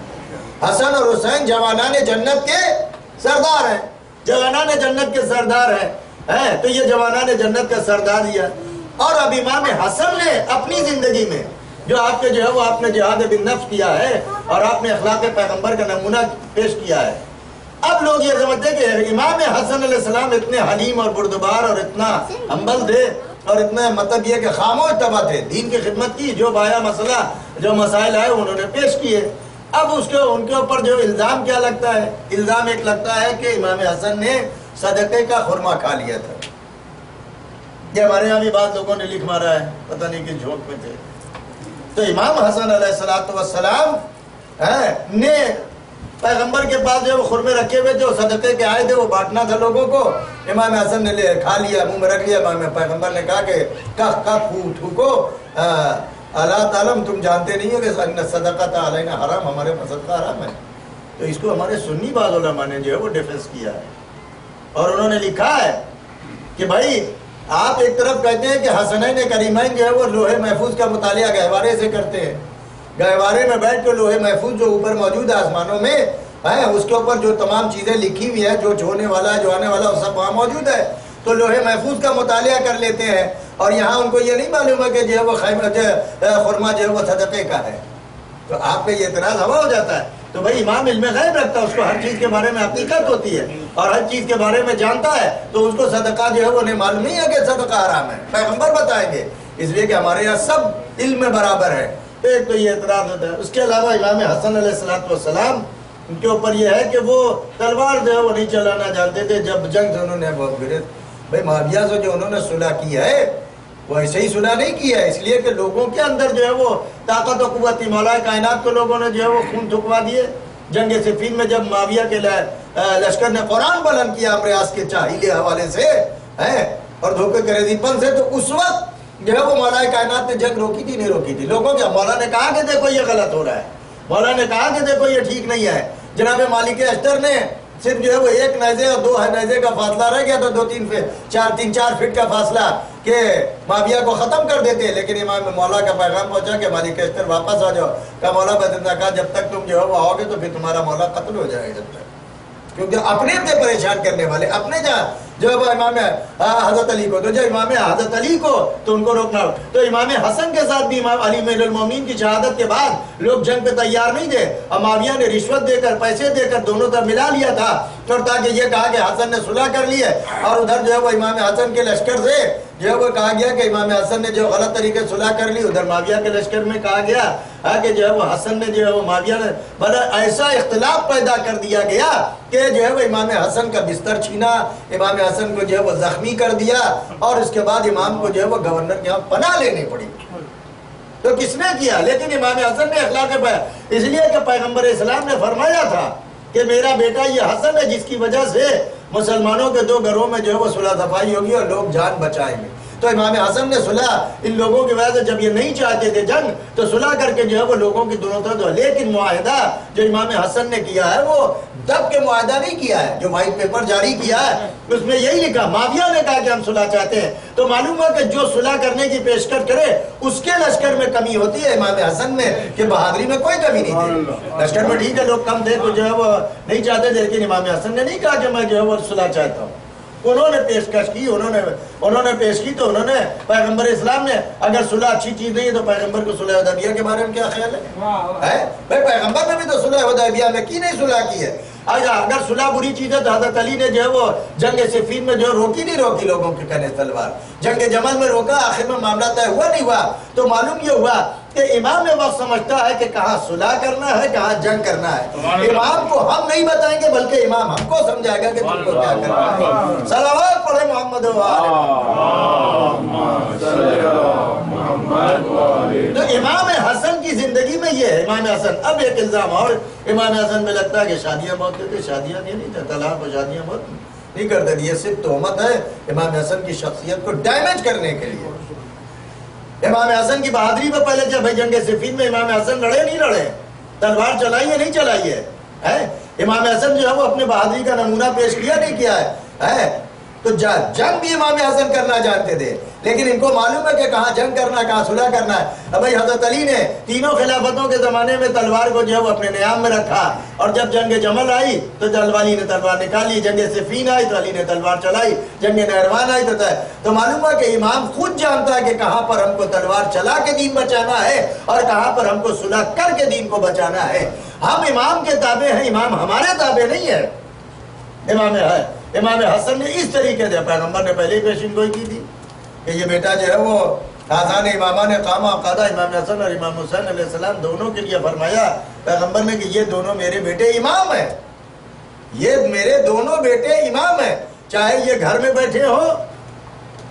حسن اور حسین جوانان جنت کے سردار ہیں، جوانان جنت کے سردار ہیں. تو یہ جوانان جنت کا سردار دیا. اور اب امام حسن نے اپنی زندگی میں جو آپ کے جو ہے وہ آپ نے جہاد بالنفس کیا ہے اور آپ نے اخلاق پیغمبر کا نمونہ پیش کیا ہے. اب لوگ یہ سمجھتے کہ امام حسن علیہ السلام اتنے حلیم اور بردبار اور اتنا ہمبل تھے اور اتنا مطلب یہ کہ خاموش طبع تھے، دین کی خدمت کی، جو بایا مسئلہ جو مسائل آئے انہوں نے پیش کیے. اب ان کے اوپر جو الزام کیا لگتا ہے؟ الزام ایک لگتا ہے کہ امام حسن نے صدقے کا خرما کھا لیا تھا. یہ ہمارے یہاں بھی بعض لوگوں نے لکھ مارا ہے، پتہ نہیں کس جھونک میں تھے. تو امام حسن علیہ السلام نے پیغمبر کے پاس جو خرمے رکھے ہوئے تھے وہ صدقے کے آئے تھے، وہ بانٹنا تھا لوگوں کو. امام حسن نے کھا لیا، منہ میں رکھ لیا. پیغمبر نے کہا کہ تھوکو، اللہ تعالیٰ تم جانتے نہیں ہو کہ صدقہ علینا حرام، ہمارے صدقہ حرام ہے. تو اس کو ہمارے سنی بعض علماء نے جو ہے وہ ڈیفنس کیا ہے اور انہوں نے لکھا ہے کہ بھائی آپ ایک طرف کہتے ہیں کہ حسنین کریمین جو ہے وہ لوہے محفوظ کا مطالعہ گہوارے سے کرتے ہیں، گہوارے میں بیٹھ کے لوہے محفوظ جو اوپر موجود ہے آسمانوں میں ہے، اس کے اوپر جو تمام چیزیں لکھی ہوئی ہیں، جو ہونے والا ہے، جو آنے والا وہ سب وہاں موجود ہے. تو لوہے محفوظ کا مطالعہ کر لیتے ہیں اور یہاں ان کو یہ نہیں معلوم ہے کہ جو ہے وہ خرما جو ہے وہ صدقے کا ہے. تو آپ کا یہ اعتراض ہوا ہو جاتا ہے. تو بھائی امام علم غیب رکھتا ہے، اس کو ہر چیز کے بارے میں حقیقت ہوتی ہے اور ہر چیز کے بارے میں جانتا ہے. تو اس کو صدقہ جو ہے وہ نہیں معلوم نہیں ہے کہ صدقہ حرام ہے، پیغمبر بتائیں گے، اس لیے کہ ہمارے یہاں سب علم میں برابر ہے. ایک تو یہ اعتراض ہوتا ہے. اس کے علاوہ امام حسن علیہ السلام ان کے اوپر یہ ہے کہ وہ تلوار جو ہے وہ نہیں چلانا جانتے تھے. جب جنگ سے انہوں نے بھائی معاویہ سے جو انہوں نے صلح کی ہے وہ ایسے ہی صلح نہیں کی ہے، اس لیے کہ لوگوں کے اندر جو ہے وہ طاقت و قوت تھی. مولا کائنات کو لوگوں نے جو ہے وہ خون تھکوا دیے. جنگ صفین میں جب معاویہ کے لشکر نے قرآن بلند کیا امر یاس کے چاہیلے حوالے سے اور دھوکے کریزی پن سے، تو اس وقت جو ہے وہ مولا کائنات نے جنگ روکی تھی نہیں روکی تھی؟ لوگوں کے مولا نے کہا کہ دیکھو یہ غلط ہو رہا ہے، مولا نے کہا کہ دیکھو یہ ٹھیک نہیں ہے. جناب مالک اشتر نے صرف جو ہے وہ ایک نیزے اور 2 نیزے کا فاصلہ رہ گیا تو 3-4 فٹ کا فاصلہ کہ معاویہ کو ختم کر دیتے. لیکن امام مولا کا پیغام پہنچا کہ مالک اشتر واپس آ جاؤ. کہ مولا بدر نے کہا جب تک تم جو ہے وہ آؤ گے تو پھر تمہارا مولا قتل ہو جائے گا. جب تک کیونکہ اپنے سے پریشان کرنے والے اپنے جہاں جو ہے وہ امام حضرت علی کو، تو جو امام حضرت علی کو تو ان کو روکنا. تو امام حسن کے ساتھ بھی امام علی امیر المومنین کی شہادت کے بعد لوگ جنگ پہ تیار نہیں تھے. معاویہ نے رشوت دے کر پیسے دے کر دونوں طرف ملا لیا تھا اور تاکہ یہ کہا کہ حسن نے صلح کر لی ہے. اور ادھر جو ہے وہ امام حسن کے لشکر سے جو ہے وہ کہا گیا کہ امام حسن نے جو غلط طریقے سے صلح کر لی. ادھر معاویہ کے لشکر میں کہا گیا کہ جو ہے وہ حسن نے جو ہے وہ معاویہ نے بڑا ایسا اختلاف پیدا کر دیا گیا کہ جو ہے وہ امام حسن کا بستر چھینا، امام حسن کو جو ہے وہ زخمی کر دیا اور اس کے بعد امام کو جو ہے وہ گورنر کے یہاں پناہ لینی پڑی. تو کس نے کیا؟ لیکن امام حسن نے اخلاق پایا، اس لیے کہ پیغمبر اسلام نے فرمایا تھا کہ میرا بیٹا یہ حسن ہے جس کی وجہ سے مسلمانوں کے 2 گھروں میں جو ہے وہ صلح صفائی ہوگی اور لوگ جان بچائیں گے. تو امام حسن نے صلح ان لوگوں کی وجہ سے جب یہ نہیں چاہتے تھے جنگ تو صلح کر کے جو ہے وہ لوگوں کی دونوں طرف. لیکن معاہدہ جو امام حسن نے کیا ہے وہ دب کے معاہدہ نہیں کیا ہے، جو وائٹ پیپر جاری کیا ہے اس میں یہی لکھا، معاویہ نے کہا کہ ہم صلح چاہتے ہیں، تو معلوم ہے کہ جو صلح کرنے کی پیشکش کرے اس کے لشکر میں کمی ہوتی ہے، امام حسن میں کہ بہادری میں کوئی کمی نہیں تھی، لشکر میں ٹھیک ہے لوگ کم تھے تو جو ہے وہ نہیں چاہتے تھے، لیکن امام حسن نے نہیں کہا کہ میں جو ہے وہ صلح چاہتا ہوں، انہوں نے پیشکش کی، انہوں نے پیش کی، تو انہوں نے پیغمبر اسلام نے اگر صلح اچھی چیز نہیں ہے تو پیغمبر کو صلح حدیبیہ کے بارے میں کیا خیال ہے؟ بھائی پیغمبر نے بھی تو صلح حدیبیہ میں کی نہیں صلح کی ہے، اگر صلح بری چیز ہے تو حضرت علی نے جو ہے وہ جنگ صفین میں جو روکی نہیں روکی لوگوں کے کنے تلوار، جنگ جمل میں روکا، آخر میں معاملہ طے ہوا نہیں ہوا، تو معلوم یہ ہوا کہ امام وقت سمجھتا ہے کہ کہاں صلح کرنا ہے کہاں جنگ کرنا ہے، امام کو ہم نہیں بتائیں گے بلکہ امام ہم کو سمجھائے گا کہ تم کو کیا کرنا ہے۔ صلوات پڑھے محمد و آلہ۔ تو امام حسن کی زندگی میں یہ ہے، امام حسن اب ایک الزام اور امام حسن میں لگتا ہے کہ شادیاں بہت کرتے، شادیاں نہیں تھے، طلاق و شادیاں بہت نہیں کرتے، یہ صرف تہمت ہے امام حسن کی شخصیت کو ڈیمیج کرنے کے لیے۔ امام حسن کی بہادری پہ پہلے جب جنگ صفین میں امام حسن لڑے نہیں لڑے، تلوار چلائی ہے نہیں چلائی ہے، امام حسن جو ہے وہ اپنے بہادری کا نمونہ پیش کیا نہیں کیا ہے، تو جنگ بھی امام حسن کرنا جانتے تھے، لیکن ان کو معلوم ہے کہ کہاں جنگ کرنا ہے کہاں صلح کرنا ہے۔ اب بھائی حضرت علی نے تینوں خلافتوں کے زمانے میں تلوار کو جو ہے وہ اپنے نیام میں رکھا، اور جب جنگ جمل آئی تو علی نے تلوار نکالی، جنگ صفین آئی تو علی نے تلوار چلائی، جنگ نہروان آئی تو معلوم ہے کہ امام خود جانتا ہے کہ کہاں پر ہم کو تلوار چلا کے دین بچانا ہے اور کہاں پر ہم کو صلح کر کے دین کو بچانا ہے۔ ہم امام کے تابع ہیں، امام ہمارے تابع نہیں ہے۔ امام حسن نے اس طریقے سے، پیغمبر نے پہلے ہی پیشین گوئی کی تھی کہ یہ بیٹا جو ہے وہ آزان امامان قامہ قادہ، امام حسن اور امام حسین علیہ السلام دونوں کے لیے فرمایا پیغمبر نے کہ یہ دونوں میرے بیٹے امام ہیں، یہ میرے دونوں بیٹے امام ہیں، چاہے یہ گھر میں بیٹھے ہوں،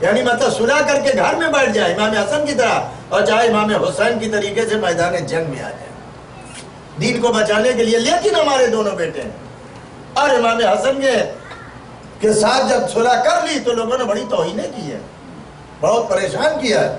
یعنی مطلب صلح کر کے گھر میں بیٹھ جائے امام حسن کی طرح، اور چاہے امام حسین کی طریقے سے میدان جنگ میں آ جائے دین کو بچانے کے لیے، لیکن ہمارے دونوں بیٹے ہیں۔ اور امام حسن کے ساتھ جب صلح کر لی تو لوگوں نے بڑی توہینیں کی ہے، بہت پریشان کیا ہے،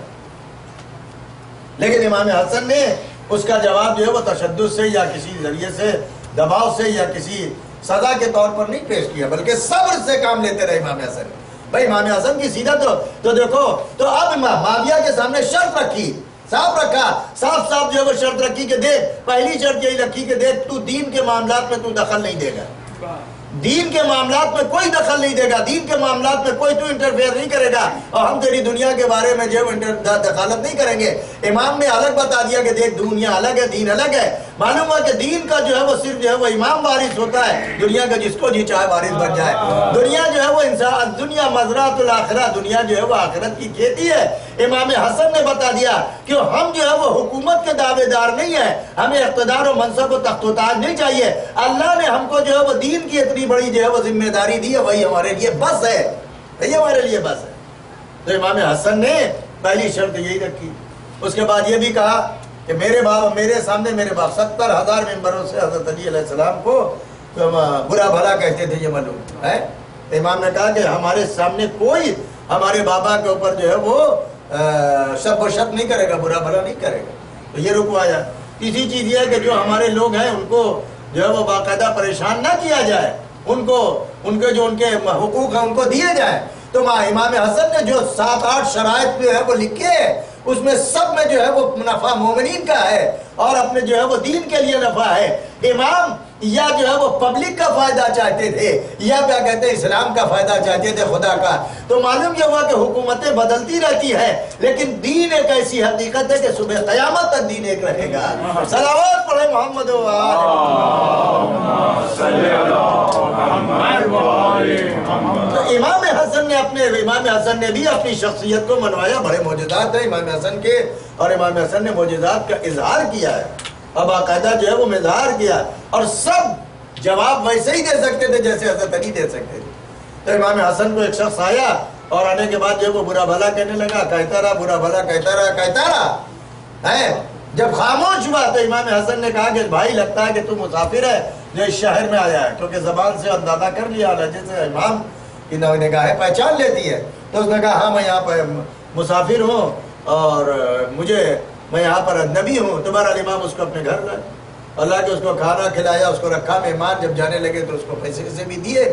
لیکن امام حسن نے اس کا جواب جو ہے وہ تشدد سے یا کسی ذریعے سے دباؤ سے یا کسی سزا کے طور پر نہیں پیش کیا، بلکہ صبر سے کام لیتے رہے امام حسن۔ بھائی امام حسن کی سیدھا تو دیکھو، تو اب معاویہ کے سامنے شرط رکھی، صاف رکھا، صاف جو ہے وہ شرط رکھی کہ دیکھ، پہلی شرط یہی رکھی کہ دیکھ تو دین کے معاملات میں تو دخل نہیں دے گا، دین کے معاملات میں کوئی دخل نہیں دے گا، دین کے معاملات میں کوئی تو انٹرفیئر نہیں کرے گا، اور ہم تیری دنیا کے بارے میں جو دخالت نہیں کریں گے۔ امام نے الگ بتا دیا کہ دیکھ دنیا الگ ہے دین الگ ہے، معلوم ہے کہ دین کا جو ہے وہ صرف جو ہے وہ امام وارث ہوتا ہے، دنیا کا جس کو جی چاہے وارث بن جائے، دنیا جو ہے وہ انسان، دنیا مزرعۃ الآخرہ، دنیا جو ہے وہ آخرت کی کھیتی ہے۔ امام حسن نے بتا دیا کہ ہم جو ہے وہ حکومت کے دعوے دار نہیں ہیں، ہمیں اقتدار و منصب و تخت و تاج نہیں چاہیے، اللہ نے ہم کو جو ہے وہ دین کی اتنی بڑی جو ہے وہ ذمہ داری دی ہے، وہی ہمارے لیے بس ہے، وہی ہمارے لیے بس ہے۔ تو امام حسن نے پہلی شرط یہی رکھی، اس کے بعد یہ بھی کہا کہ میرے سامنے میرے باپ 70,000 ممبروں سے حضرت علی علیہ السلام کو برا بھلا کہتے تھے، یہ معلوم ہے۔ امام نے کہا کہ ہمارے سامنے کوئی ہمارے بابا کے اوپر جو ہے وہ شب و شب نہیں کرے گا، برا بھلا نہیں کرے گا، تو یہ رکوایا۔ تیسری چیز یہ ہے کہ جو ہمارے لوگ ہیں ان کو جو ہے وہ باقاعدہ پریشان نہ کیا جائے، ان کے جو ان کے حقوق ہیں ان کو دیے جائیں۔ تو امام حسن نے جو 7-8 شرائط جو ہے وہ لکھے، اس میں سب میں جو ہے وہ نفع مومنین کا ہے اور اپنے جو ہے وہ دین کے لیے نفع ہے۔ امام یا جو ہے وہ پبلک کا فائدہ چاہتے تھے یا کیا کہتے ہیں اسلام کا فائدہ چاہتے تھے، خدا کا۔ تو معلوم یہ ہوا کہ حکومتیں بدلتی رہتی ہیں، لیکن دین ایک ایسی حقیقت ہے کہ صبح قیامت تک دین ایک رہے گا۔ صلوات پڑھے محمد و تو امام حسن نے بھی اپنی شخصیت کو منوایا، بڑے معجزات ہیں امام حسن کے، اور امام حسن نے معجزات کا اظہار کیا ہے، اب باقاعدہ جو ہے وہ اظہار کیا، اور سب جواب ویسے ہی دے سکتے تھے جیسے حضرت علی دے سکتے تھے۔ تو امام حسن کو ایک شخص آیا اور آنے کے بعد جو ہے وہ برا بھلا کہنے لگا، کہتا رہا برا بھلا کہتا رہا ہے۔ جب خاموش ہوا تو امام حسن نے کہا کہ بھائی لگتا ہے کہ تو مسافر ہے جو اس شہر میں آیا ہے، کیونکہ زبان سے اندازہ کر لیا لہجے سے امام کی نگاہیں پہچان لیتی ہے۔ تو اس نے کہا ہاں میں یہاں پر مسافر ہوں اور میں یہاں پر اجنبی ہوں۔ تو بہرحال امام اس کو اپنے گھر لائے، اللہ کے اس کو کھانا کھلایا، اس کو رکھا مہمان، جب جانے لگے تو اس کو پیسے بھی دیے.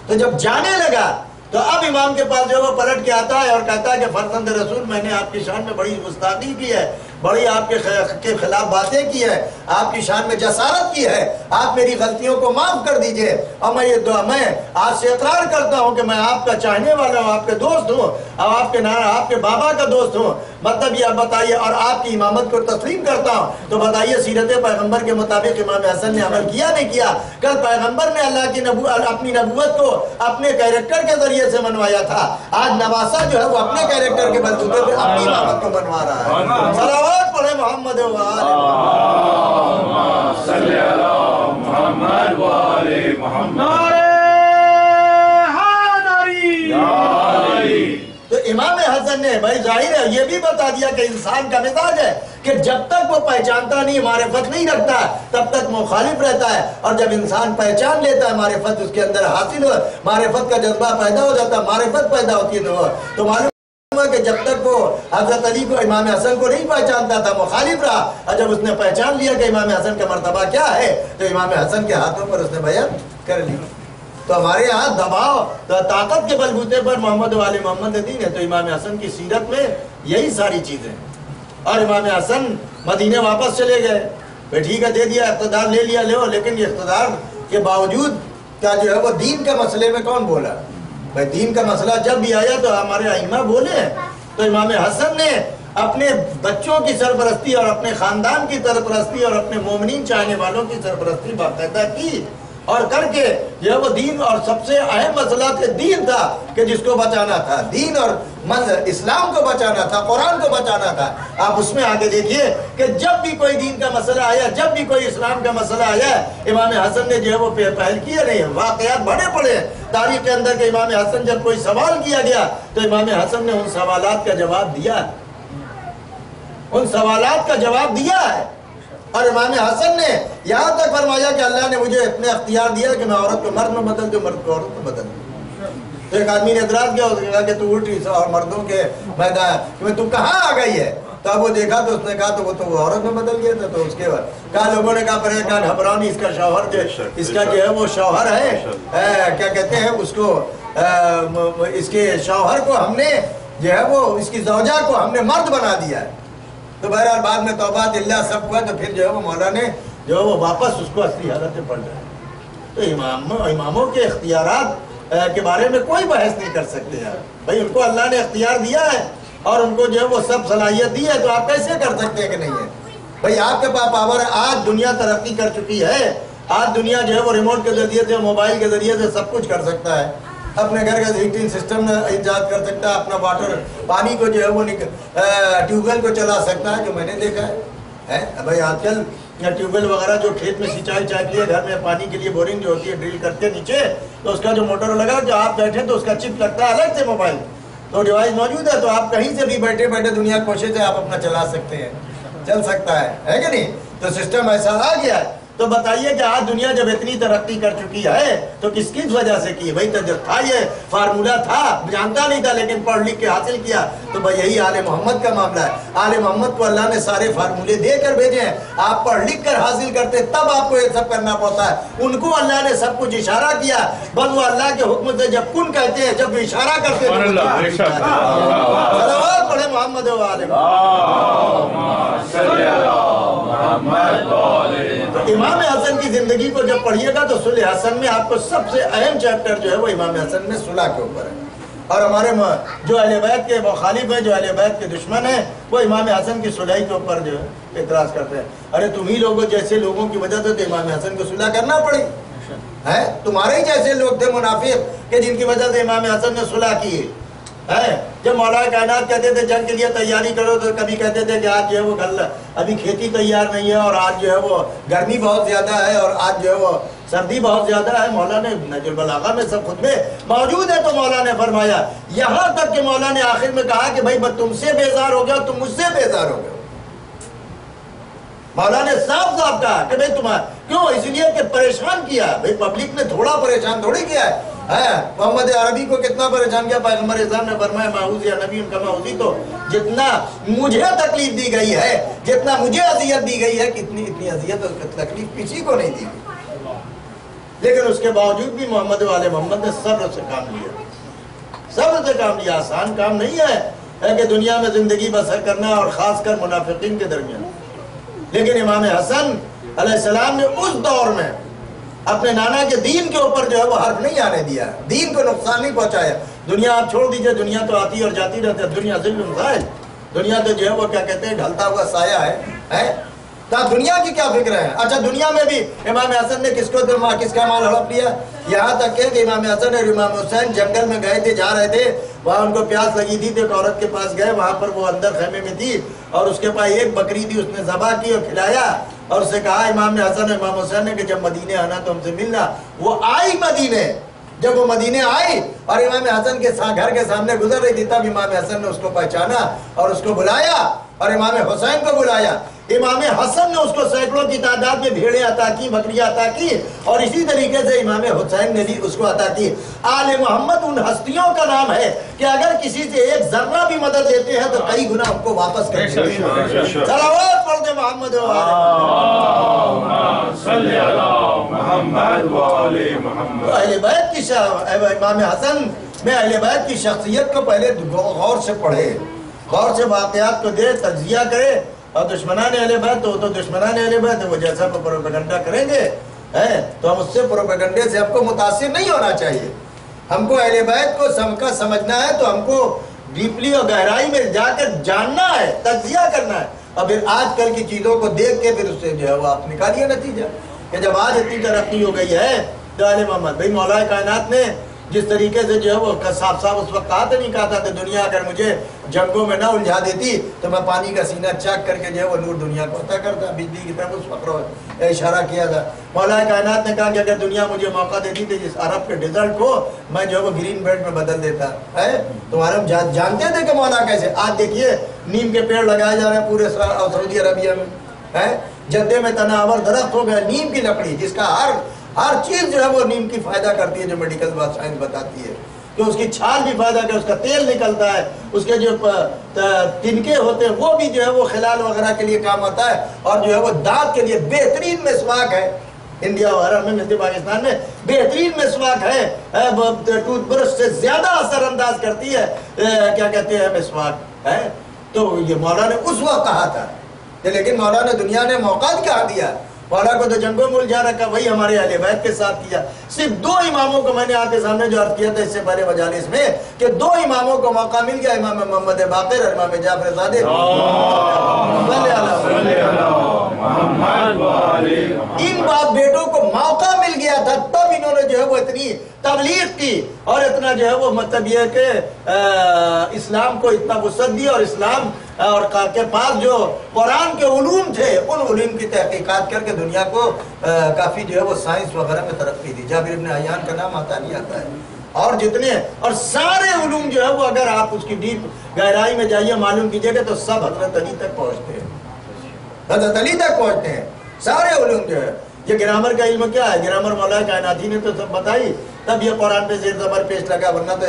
تو جب جانے لگا تو اب امام کے پاس جو وہ پلٹ کے آتا ہے اور کہتا ہے کہ فرزند رسول میں نے آپ کی شان میں بڑی گستاخی کی ہے، بڑی آپ کے خلاف باتیں کی ہے، آپ کی شان میں جسارت کی ہے، آپ میری غلطیوں کو معاف کر دیجئے، اور میں یہ دعا میں آج سے اقرار کرتا ہوں کہ میں آپ کا چاہنے والا ہوں، آپ کے دوست ہوں، اور آپ کے بابا کا دوست ہوں. مطلب یہ آپ بتائیے، اور آپ کی امامت کو تسلیم کرتا ہوں. تو بتائیے سیرت پیغمبر کے مطابق امام حسن نے عمل کیا نہیں کیا؟ کل پیغمبر نے اللہ کی اپنی نبوت کو اپنے کیریکٹر کے ذریعے سے منوایا تھا، آج نواسا جو ہے وہ اپنے کیریکٹر کے بلبوتے پہ اپنی امامت کو منوا رہا ہے. صلوات پڑھے محمد و صلی علی محمد و آل محمد. تو امام حسن نے بھائی ظاہر ہے یہ بھی بتا دیا کہ انسان کا مزاج ہے کہ جب تک وہ پہچانتا نہیں، معرفت نہیں رکھتا، تب تک مخالف رہتا ہے، اور جب انسان پہچان لیتا ہے، معرفت اس کے اندر حاصل ہو، معرفت کا جذبہ پیدا ہو جاتا ہے، معرفت پیدا ہوتی ہے تو معلوم ہوا کہ جب تک وہ حضرت علی کو، امام حسن کو نہیں پہچانتا تھا، مخالف رہا، اور جب اس نے پہچان لیا کہ امام حسن کا مرتبہ کیا ہے تو امام حسن کے ہاتھوں پر اس نے بیعت کر لی. تو ہمارے ہاں دباؤ طاقت کے بلبوتے پر محمد و آل محمد دین ہے. تو امام حسن کی سیرت میں یہی ساری چیزیں ہیں. اور امام حسن مدینے واپس چلے گئے، ٹھیک ہے دے دیا اقتدار، لے لیا لے، لیکن یہ اقتدار کے باوجود کیا جو ہے وہ دین کا مسئلے میں کون بولا؟ بھائی دین کا مسئلہ جب بھی آیا تو ہمارے ائمہ بولے ہیں. تو امام حسن نے اپنے بچوں کی سرپرستی اور اپنے خاندان کی سرپرستی اور اپنے مومنین چاہنے والوں کی سرپرستی باقاعدہ کی، اور کر کے یہ وہ دین، اور سب سے اہم مسئلہ دین تھا کہ جس کو بچانا تھا، دین اور اسلام کو بچانا تھا، قرآن کو بچانا تھا. آپ اس میں آگے دیکھیے کہ جب بھی کوئی دین کا مسئلہ آیا، جب بھی کوئی اسلام کا مسئلہ آیا، امام حسن نے جو ہے وہ پہل کیے نہیں. واقعات بڑے پڑے تاریخ کے اندر کہ امام حسن جب کوئی سوال کیا گیا تو امام حسن نے ان سوالات کا جواب دیا، ان سوالات کا جواب دیا ہے. اور امام حسن نے یہاں تک فرمایا کہ اللہ نے مجھے اتنے اختیار دیا کہ میں عورت کو مرد میں بدل دوں، مرد کو عورت میں بدل دوں. تو ایک آدمی نے اعتراض کیا، اس نے کہا کہ تو الٹی اور مردوں کے میدان کہ تو کہاں آ گئی ہے؟ تو اب وہ دیکھا تو اس نے کہا تو وہ عورت میں بدل گیا تھا. تو اس کے بعد کہا لوگوں نے کہا پر کہا گھبراؤ نہیں، اس کا شوہر جو ہے وہ شوہر ہے، کیا کہتے ہیں اس کو، اس کے شوہر کو ہم نے جو ہے وہ اس کی زوجہ کو ہم نے مرد بنا دیا ہے. تو بہرحال بعد میں توبہ اللہ سب ہوا تو پھر جو ہے وہ مولا نے جو ہے وہ واپس اس کو اصلی حالت میں پلٹا. تو اماموں کے اختیارات کے بارے میں کوئی بحث نہیں کر سکتے یار. بھائی ان کو اللہ نے اختیار دیا ہے اور ان کو جو ہے وہ سب صلاحیت دی ہے، تو آپ کیسے کر سکتے ہیں کہ نہیں ہے؟ بھائی آپ کے پاس پاور ہے. آج دنیا ترقی کر چکی ہے، آج دنیا جو ہے وہ ریموٹ کے ذریعے سے، موبائل کے ذریعے سے سب کچھ کر سکتا ہے. اپنے گھر کا ہیٹنگ سسٹم ایجاد کر سکتا ہے، اپنا واٹر پانی کو جو ہے وہ ٹیوب ویل کو چلا سکتا ہے، جو میں نے دیکھا ہے. بھائی آج کل ٹیوب ویل وغیرہ جو کھیت میں سینچائی چاہیے کے لیے، گھر میں پانی کے لیے بورنگ جو ہوتی ہے ڈرل کرتے نیچے، تو اس کا جو موٹر لگا، جو آپ بیٹھے تو اس کا چپ لگتا ہے الگ سے موبائل، تو ڈیوائس موجود ہے، تو آپ کہیں سے بھی بیٹھے بیٹھے دنیا کوشش سے آپ اپنا چلا سکتے ہیں، چل سکتا ہے کہ نہیں؟ تو سسٹم ایسا آ گیا ہے. تو بتائیے کہ آج دنیا جب اتنی ترقی کر چکی ہے تو کس وجہ سے کی؟ بھائی تو تھا، یہ فارمولہ تھا، جانتا نہیں تھا لیکن پڑھ لکھ کے حاصل کیا. تو بھائی یہی آل محمد کا معاملہ ہے. آل محمد کو اللہ نے سارے فارمولے دے کر بھیجے ہیں، آپ پڑھ لکھ کر حاصل کرتے تب آپ کو یہ سب کرنا پڑتا ہے. ان کو اللہ نے سب کچھ اشارہ کیا، بس وہ اللہ کے حکم سے جب کن کہتے ہیں، جب اشارہ کرتے ہیں. صلوات پڑھے محمد و آل محمد. امام حسن کی زندگی کو جب پڑھیے گا تو صلح حسن میں آپ کو سب سے اہم چیپٹر جو ہے وہ امام حسن میں صلح کے اوپر ہے. اور ہمارے جو اہل بیت کے مخالف ہیں، جو اہل بیت کے دشمن ہیں، وہ امام حسن کی صلح کے اوپر جو ہے اعتراض کرتے ہیں. ارے تمہیں لوگوں جیسے لوگوں کی وجہ سے تو امام حسن کو صلح کرنا پڑی ہے. تمہارے ہی جیسے لوگ تھے منافق کہ جن کی وجہ سے امام حسن نے صلح کی ہے. جب مولا کائنات کہتے تھے جنگ کے لیے تیاری کرو، تو کبھی کہتے تھے کہ آج جو ہے وہ ابھی کھیتی تیار نہیں ہے، اور آج جو ہے وہ گرمی بہت زیادہ ہے، اور آج جو ہے وہ سردی بہت زیادہ ہے. مولا نے نہج البلاغہ میں سب خطبے موجود ہے، تو مولا نے فرمایا، یہاں تک کہ مولا نے آخر میں کہا کہ بھائی تم سے بیزار ہو گیا، تم مجھ سے بیزار ہو گئے. مولا نے صاف صاف کہا کہ بھائی کیوں؟ اس لیے کہ پریشان کیا بھئی، پبلک نے تھوڑا پریشان تھوڑی کیا ہے۔ محمد عربی کو کتنا پریشان کیا؟ پیغمبر اسلام نے فرمایا ماؤذ یا نبی ان کا ماؤذی، تو جتنا مجھے تکلیف دی گئی ہے، جتنا مجھے اذیت دی گئی ہے، کتنی اتنی اذیت اور تکلیف کسی کو نہیں دی گئی۔ لیکن اس کے باوجود بھی محمد والے محمد نے صبر سے کام لیا، صبر سے کام لیا۔ آسان کام نہیں ہے کہ دنیا میں زندگی بسر کرنا، اور خاص کر منافقین کے درمیان۔ لیکن امام حسن علیہ السلام نے اس دور میں اپنے نانا کے دین کے اوپر جو ہے وہ حرف نہیں آنے دیا، دین کو نقصان نہیں پہنچایا۔ دنیا آپ چھوڑ دیجئے، دنیا تو آتی اور جاتی رہتی ہے، دنیا ظل زائل، دنیا تو جو ہے وہ کیا کہتے ہیں ڈھلتا ہوا سایہ ہے۔ تو دنیا کی کیا فکر ہے؟ اچھا، دنیا میں بھی امام حسن نے کس کا مال ہڑپ لیا؟ یہاں تک کہ امام حسن اور امام حسین جنگل میں گئے تھے، جا رہے تھے، وہاں ان کو پیاس لگی تھی، تو ایک عورت کے پاس گئے، وہاں پر وہ اندر خیمے میں تھی، اور اس کے پاس ایک بکری تھی، اس نے ذبح کی اور کھلایا، اور اسے کہا امام حسن اور امام حسین نے کہ جب مدینے آنا تو ہم سے ملنا۔ وہ آئی مدینے، جب وہ مدینے آئی اور امام حسن کے گھر کے سامنے گزر رہی تھی، تب امام حسن نے اس کو پہچانا اور اس کو بلایا، اور امام حسین کو بلایا۔ امام حسن نے اس کو سینکڑوں کی تعداد میں بھیڑیں عطا کی، بکریاں عطا کی، اور اسی طریقے سے امام حسین نے بھی اس کو عطا کی۔ آل محمد ان ہستیوں کا نام ہے کہ اگر کسی سے ایک ذرہ بھی مدد لیتے ہیں تو کئی گنا ہم کو واپس کر دیتے ہیں۔ صلوات پڑھ دے محمد و صلی علی محمد و آل محمد۔ اہل بیت کی امام حسن میں اہل بیت کی شخصیت کو پہلے غور سے پڑھے، غور سے واقعات کو دے، تجزیہ کرے، اور دشمنان اہل بیت تو دشمنان اہل بیت وہ جیسا پروپیگنڈا کریں گے تو ہم اس سے پروپیگنڈے سے ہم کو متاثر نہیں ہونا چاہیے۔ ہم کو اہل بیت کو سمجھنا ہے تو ہم کو ڈیپلی اور گہرائی میں جا کر جاننا ہے، تجزیہ کرنا ہے، اور پھر آج کل کی چیزوں کو دیکھ کے پھر اس سے جو ہے وہ آپ نکالیے نتیجہ کہ جب آج اتنی ترقی ہو گئی ہے تو آل محمد بھائی مولا کائنات نے جس طریقے سے جو ہے وہ صاف صاف اس وقت کہا تھا، نہیں کہا تھا کہ دنیا اگر مجھے جنگوں میں نہ الجھا دیتی تو میں پانی کا سینہ چاک کر کے جو ہے وہ نور دنیا کو عطا کرتا، بجلی کی طرف اس وقت اشارہ کیا تھا۔ مولا کائنات نے کہا کہ اگر دنیا مجھے موقع دیتی تو اس عرب کے ڈیزرٹ کو میں جو ہے وہ گرین بیلٹ میں بدل دیتا ہے۔ تمہارے ہم جانتے تھے کہ مولا کیسے، آج دیکھیے نیم کے پیڑ لگائے جا رہے ہیں پورے سعودی عربیہ میں، جدے میں تناور درخت ہو گیا نیم کی لکڑی، جس کا ہر چیز جو ہے وہ نیم کی فائدہ کرتی ہے، جو میڈیکل سائنس بتاتی ہے کہ اس کی چھال بھی فائدہ کرتی ہے، اس کا تیل نکلتا ہے، اس کے جو تنکے ہوتے ہیں وہ بھی جو ہے وہ خلال وغیرہ کے لیے کام آتا ہے، اور جو ہے وہ دانت کے لیے بہترین مسواک ہے۔ انڈیا وغیرہ میں مثل پاکستان میں بہترین مسواک ہے، ٹوتھ برش سے زیادہ اثر انداز کرتی ہے کیا کہتے ہیں مسواک ہے۔ تو یہ مولا نے اس وقت کہا تھا، لیکن مولا نے دنیا نے موقع کیا دیا، مولا کو تو جنگوں میں الجھا رکھا، وہی ہمارے اہل بیت کے ساتھ کیا۔ صرف 2 اماموں کو میں نے آپ کے سامنے جو عرض کیا تھا اس سے پہلے مجالس میں کہ 2 اماموں کو موقع مل گیا، امام محمد باقر اور امام جعفر صادق، ان باپ بیٹوں کو موقع مل گیا تھا، تب انہوں نے جو ہے وہ اتنی تبلیغ کی اور اتنا جو ہے وہ مطلب یہ کہ اسلام کو اتنا وسعت دی، اور اسلام اور کے پاس جو قرآن کے علوم تھے ان علوم کی تحقیقات کر کے دنیا کو کافی جو ہے وہ سائنس وغیرہ میں ترقی دی۔ جابر ابن حیان کا نام آتا نہیں آتا ہے، اور جتنے اور سارے علوم جو ہے وہ اگر آپ اس کی ڈیپ گہرائی میں جائیے معلوم کیجئے گا تو سب حضرت علی تک پہنچتے ہیں، حضرت علی تک پہنچتے ہیں سارے علوم جو ہے۔ یہ گرامر کا علم کیا ہے؟ گرامر مولا کائناتی نے تو سب بتائی، تب یہ قرآن پہ زیر زبر پیش لگا، ورنہ تو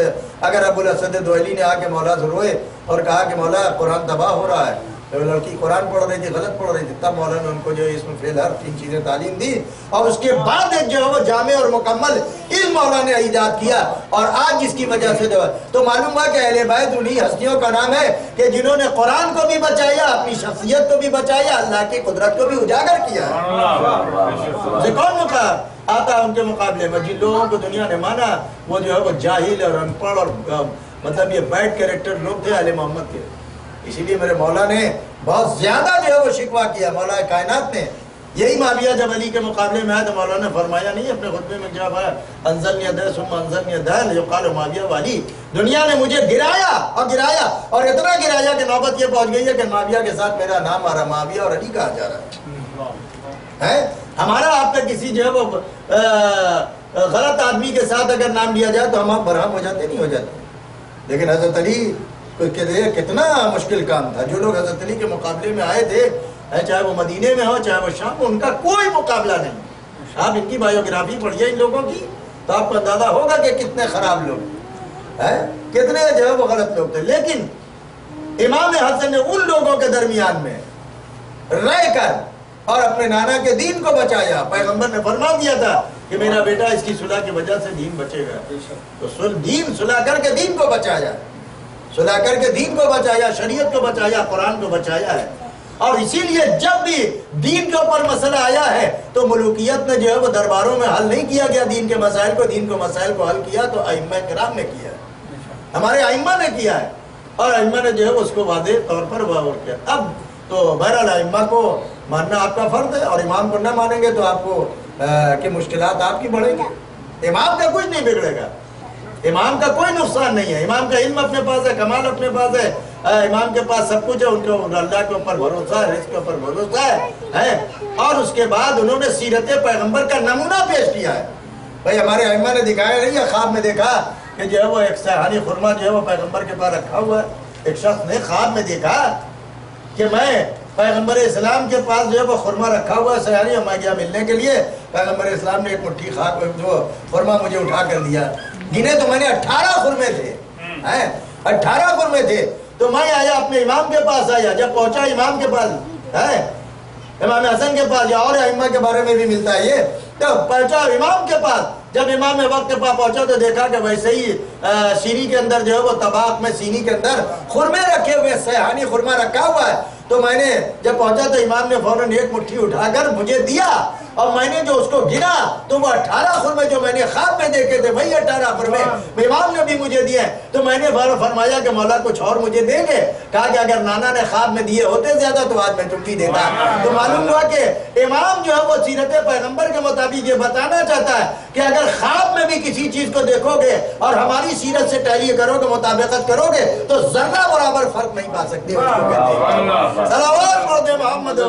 اگر ابو الاسد دوئلی نے آ کے مولا سے روئے اور کہا کہ مولا قرآن تباہ ہو رہا ہے، تو لڑکی قرآن پڑھ رہی تھی، غلط پڑھ رہی تھی، تب مولا نے ان کو جو اس میں فعل ہر 3 چیزیں تعلیم دی، اور اس کے بعد ایک جو ہے وہ جامع اور مکمل علم مولا نے ایجاد کیا، اور آج جس کی وجہ سے جو ہے تو معلوم ہوا کہ اہل بیت انہی ہستیوں کا نام ہے کہ جنہوں نے قرآن کو بھی بچایا، اپنی شخصیت کو بھی بچایا، اللہ کی قدرت کو بھی اجاگر کیا ہے۔ کون مقام آتا ان کے مقابلے میں؟ جن لوگوں کو دنیا نے مانا وہ جو ہے وہ جاہل اور ان پڑھ اور مطلب یہ بیڈ کیریکٹر لوگ تھے اہل محمد کے۔ اسی لیے میرے مولا نے بہت زیادہ جو ہے وہ شکوہ کیا، مولا کائنات نے۔ یہی معاویہ جب علی کے مقابلے میں آیا تو مولا نے فرمایا نہیں اپنے خطبے میں جب آیا انزلنی ادھر ثم انزلنی ادھر یقال معاویہ والی، دنیا نے مجھے گرایا اور اتنا گرایا کہ نوبت یہ پہنچ گئی ہے کہ معاویہ کے ساتھ میرا نام آ رہا، معاویہ اور علی کہا جا رہا ہے۔ ہمارا آپ کا کسی جو ہے وہ غلط آدمی کے ساتھ اگر نام لیا جائے تو ہم آپ برہم ہو جاتے نہیں ہو جاتے، لیکن حضرت علی کے لیے کتنا مشکل کام تھا۔ جو لوگ حضرت علی کے مقابلے میں آئے تھے چاہے وہ مدینے میں ہو چاہے وہ شام میں، ان کا کوئی مقابلہ نہیں۔ آپ ان کی بایوگرافی پڑھیے ان لوگوں کی تو آپ کو اندازہ ہوگا کہ کتنے خراب لوگ ہیں، کتنے جو ہے وہ غلط لوگ تھے۔ لیکن امام حسن نے ان لوگوں کے درمیان میں رہ کر اور اپنے نانا کے دین کو بچایا۔ پیغمبر نے فرما دیا تھا کہ میرا بیٹا اس کی صلح کی وجہ سے دین بچے گا، تو دین صلح کر کے دین کو بچایا، صلح کر کے دین کو بچایا، شریعت کو بچایا، قرآن کو بچایا ہے۔ اور اسی لیے جب بھی دین کے اوپر مسئلہ آیا ہے تو ملوکیت نے جو ہے وہ درباروں میں حل نہیں کیا گیا دین کے مسائل کو، دین کو مسائل کو حل کیا تو ائمہ کرام نے کیا ہے، ہمارے ائمہ نے کیا ہے، اور ائمہ نے جو ہے اس کو واضح طور پر واضح کیا۔ اب تو بہرحال ائمہ کو ماننا آپ کا فرض ہے، اور امام کو نہ مانیں گے تو آپ کو کہ مشکلات آپ کی بڑھیں گی۔ امام کا کچھ نہیں بگڑے گا، امام کا کوئی نقصان نہیں ہے، امام کا علم اپنے پاس ہے، کمال اپنے پاس ہے، امام کے پاس سب کچھ ہے، ان کو اللہ کے اوپر بھروسہ ہے، رزق کے اوپر بھروسہ ہے، اور اس کے بعد انہوں نے سیرت پیغمبر کا نمونہ پیش کیا ہے۔ بھائی ہمارے ائمہ نے دکھایا نہیں ہے، خواب میں دیکھا کہ جو ہے وہ ایک سیحانی خرما جو ہے وہ پیغمبر کے پاس رکھا ہوا ہے۔ ایک شخص نے خواب میں دیکھا کہ میں پیغمبر اسلام کے پاس جو ہے وہ خرما رکھا ہوا ہے سیحانی، میں گیا ملنے کے لیے، پیغمبر اسلام نے ایک مٹھی خرما مجھے اٹھا کر دیا، گنے تو میں نے 18 خرمے تھے، 18 خرمے تھے، تو میں آیا اپنے امام کے پاس، آیا جب پہنچا امام کے پاس، امام حسن کے پاس، یا اور ائمہ کے بارے میں بھی ملتا ہے یہ، تو پہنچا امام کے پاس، جب امام وقت کے پاس پہنچا تو دیکھا کہ ویسے ہی سینی کے اندر جو ہے وہ طباق میں سینی کے اندر خرمے رکھے ہوئے، سیحانی خرما رکھا ہوا ہے۔ تو میں نے جب پہنچا تو امام نے فوراً ایک مٹھی اٹھا کر مجھے دیا، اور میں نے جو اس کو گنا تو وہ 18 خرمے جو میں نے خواب میں دیکھے تھے وہی 18 خرمے امام نے بھی مجھے دیے۔ تو میں نے فرمایا کہ مولا کچھ اور مجھے دیں گے؟ کہا کہ اگر نانا نے خواب میں دیے ہوتے زیادہ تو آج میں تم بھی دیتا۔ تو معلوم ہوا کہ امام جو ہے وہ سیرت پیغمبر کے مطابق یہ بتانا چاہتا ہے کہ اگر خواب میں بھی کسی چیز کو دیکھو گے اور ہماری سیرت سے ٹیلی کرو گے، مطابقت کرو گے، تو ذرہ برابر فرق نہیں پا سکتے۔ صلوات پڑھتے محمد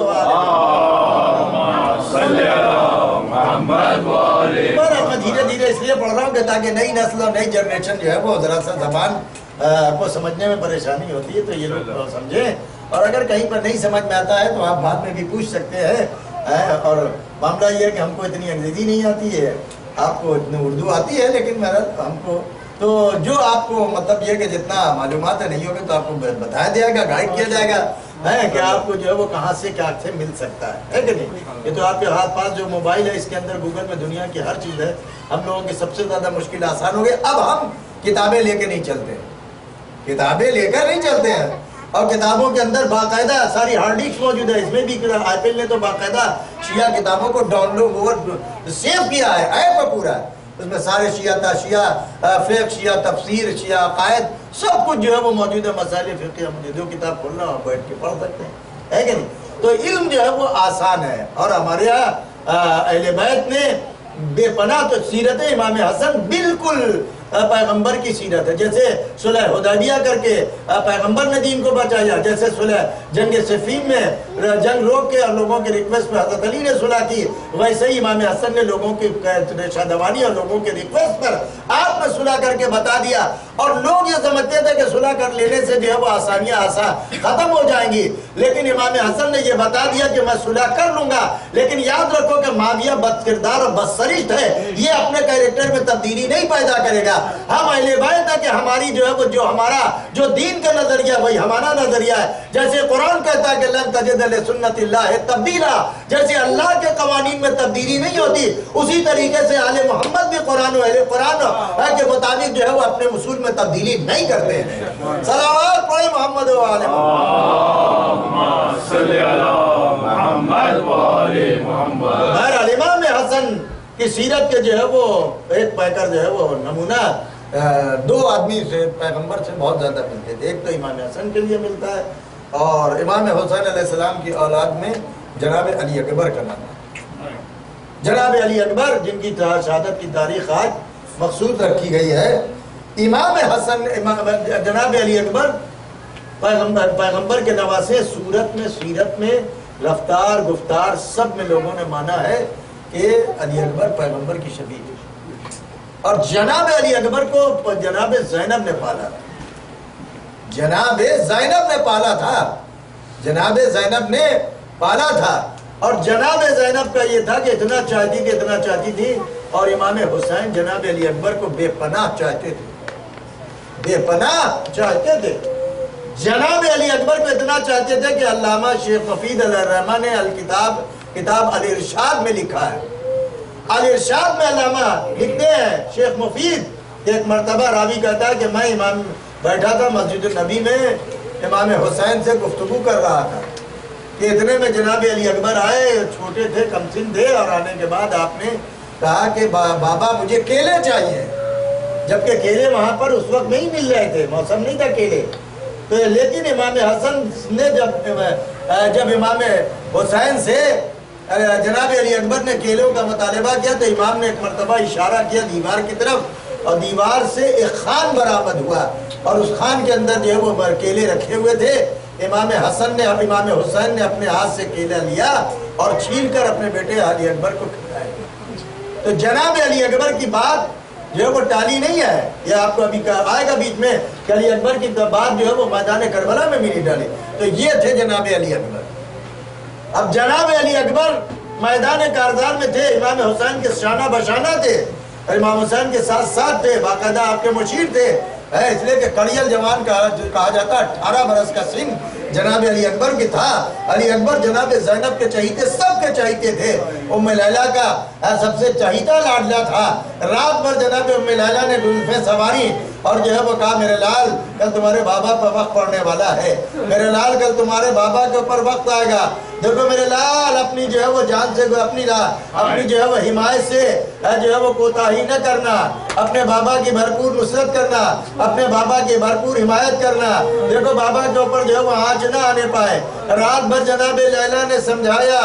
میں دھیرے دھیرے اس لیے پڑھ رہا ہوں کہ تاکہ نئی نسل اور نئی جنریشن جو ہے وہ ذرا سا زبان کو سمجھنے میں پریشانی ہوتی ہے تو یہ لوگ سمجھیں، اور اگر کہیں پر نہیں سمجھ میں آتا ہے تو آپ بعد میں بھی پوچھ سکتے ہیں۔ اور معاملہ یہ ہے کہ ہم کو اتنی انگریزی نہیں آتی ہے، آپ کو اتنی اردو آتی ہے، لیکن ہم کو تو جو آپ کو مطلب یہ کہ جتنا معلومات نہیں ہوگی تو آپ کو بتایا جائے گا، گائیڈ کیا جائے گا کہ آپ کو جو ہے وہ کہاں سے کیا سے مل سکتا ہے کہ نہیں۔ یہ تو آپ کے ہاتھ پاس جو موبائل ہے اس کے اندر گوگل میں دنیا کی ہر چیز ہے، ہم لوگوں کی سب سے زیادہ مشکل آسان ہو گئی۔ اب ہم کتابیں لے کے نہیں چلتے، کتابیں لے کر نہیں چلتے ہیں، اور کتابوں کے اندر باقاعدہ ساری ہارڈ ڈسک موجود ہے۔ اس میں بھی ایپل نے تو باقاعدہ شیعہ کتابوں کو ڈاؤن لوڈ سیو کیا ہے، ایپ ہے پورا، اس میں سارے شیعہ تاشیعہ، فقہ، شیعہ تفسیر، شیعہ عقائد، سب کچھ جو ہے وہ موجود ہے، مسائل فقہ، مجھے جو کتاب کھولنا ہو بیٹھ کے پڑھ سکتے ہیں، ہے کہ نہیں۔ تو علم جو ہے وہ آسان ہے، اور ہمارے یہاں اہل بیت نے بے پناہ تو سیرت امام حسن بالکل پیغمبر کی سیرت ہے، جیسے صلح حدیبیہ کر کے پیغمبر نے دین کو بچایا، جیسے صلح جنگ صفین میں جنگ روک کے اور لوگوں کے ریکویسٹ پر حضرت علی نے صلح کی، ویسے ہی امام حسن نے لوگوں کی شادوانی اور لوگوں کے ریکویسٹ پر آپ نے صلح کر کے بتا دیا، اور لوگ یہ سمجھتے تھے کہ صلح کر لینے سے جو ہے وہ آسانیاں ختم ہو جائیں گی، لیکن امام حسن نے یہ بتا دیا کہ میں صلح کر لوں گا، لیکن یاد رکھو کہ معاویہ بد کردار اور بد سرشت ہے، یہ اپنے کیریکٹر میں تبدیلی نہیں پیدا کرے گا۔ ہم اہل بیت ہے کہ ہماری جو ہے وہ جو دین کا نظریہ وہی ہمارا نظریہ ہے، جیسے قرآن کہتا ہے کہ لن تجد لسنت اللہ تبدیلا، جیسے اللہ کے قوانین میں تبدیلی نہیں ہوتی، اسی طریقے سے آل محمد بھی قرآن و اہل قرآن کے مطابق جو ہے وہ اپنے اصول میں تبدیلی نہیں کرتے ہیں۔ صلوات پڑھیں محمد و آل محمد۔ بہرحال امام حسن کی سیرت کے جو ہے وہ ایک پیکر جو ہے وہ نمونہ دو آدمی سے پیغمبر سے بہت زیادہ ملتے تھے، ایک تو امام حسن کے لیے ملتا ہے، اور امام حسین علیہ السلام کی اولاد میں جناب علی اکبر کا نام ہے۔ جناب علی اکبر جن کی شہادت کی تاریخ آج مخصوص رکھی گئی ہے، امام حسن جناب علی اکبر پیغمبر کے نواسے، صورت میں، سیرت میں، رفتار گفتار سب میں لوگوں نے مانا ہے کہ علی اکبر پیغمبر کی شبیہ ہے، اور جناب علی اکبر کو جناب زینب نے پالا تھا، جناب زینب نے پالا تھا، جناب زینب نے پالا تھا، اور جناب زینب کا یہ تھا کہ اتنا چاہتی تھی، اور امام حسین جناب علی اکبر کو بے پناہ چاہتے تھے، جناب علی اکبر کو اتنا چاہتے تھے کہ علامہ شیخ مفید علیہ الرحمہ نے کتاب الارشاد میں لکھا ہے، الارشاد میں علامہ لکھتے ہیں شیخ مفید کہ ایک مرتبہ راوی کہتا ہے کہ میں امام بیٹھا تھا مسجد النبی میں، امام حسین سے گفتگو کر رہا تھا کہ اتنے میں جناب علی اکبر آئے، چھوٹے تھے، کم سن تھے، اور آنے کے بعد آپ نے کہا کہ بابا مجھے کیلے چاہیے، جبکہ کیلے وہاں پر اس وقت نہیں مل رہے تھے، موسم نہیں تھا کیلے، تو لیکن امام حسن نے جب امام حسین سے جناب علی اکبر نے کیلوں کا مطالبہ کیا تو امام نے ایک مرتبہ اشارہ کیا دیوار کی طرف، اور دیوار سے ایک خان برآمد ہوا، اور اس خان کے اندر جو ہے وہ کیلے رکھے ہوئے تھے۔ امام حسین نے اپنے ہاتھ سے کیلا لیا اور چھیل کر اپنے بیٹے علی اکبر کو کھلایا۔ تو جناب علی اکبر کی بات جو ہے وہ ٹالی نہیں ہے، یہ آپ کو ابھی آئے گا بیچ میں کہ علی اکبر کی بات جو ہے وہ میدان کربلا میں بھی نہیں ڈالی۔ تو یہ تھے جناب علی اکبر۔ اب جناب علی اکبر میدان کارزار میں تھے، امام حسین کے شانہ بشانہ تھے، اور امام حسین کے ساتھ ساتھ تھے، باقاعدہ آپ کے مشیر تھے، اس لیے کہ کڑیل جوان کہا جاتا، 18 برس کا سن جناب علی اکبر کی تھا۔ علی اکبر جناب زینب کے چہیتے، سب کے چہیتے تھے، ام لیلہ کا سب سے چہیتا لاڈلا تھا۔ رات بھر جناب ام لیلہ نے زلفیں سنواری اور جو ہے وہ کہا میرے لال کل تمہارے بابا پر وقت پڑنے والا ہے، میرے لال کل تمہارے بابا کے اوپر وقت آئے گا، دیکھو میرے لال اپنی جو ہے وہ جان سے اپنی جو ہے وہ حمایت سے جو ہے وہ کوتاہی نہ کرنا، اپنے بابا کی بھرپور نصرت کرنا، اپنے بابا کی بھرپور حمایت کرنا، دیکھو بابا کے اوپر جو ہے وہ آنچ نہ آنے پائے۔ رات بھر جناب لیلہ نے سمجھایا،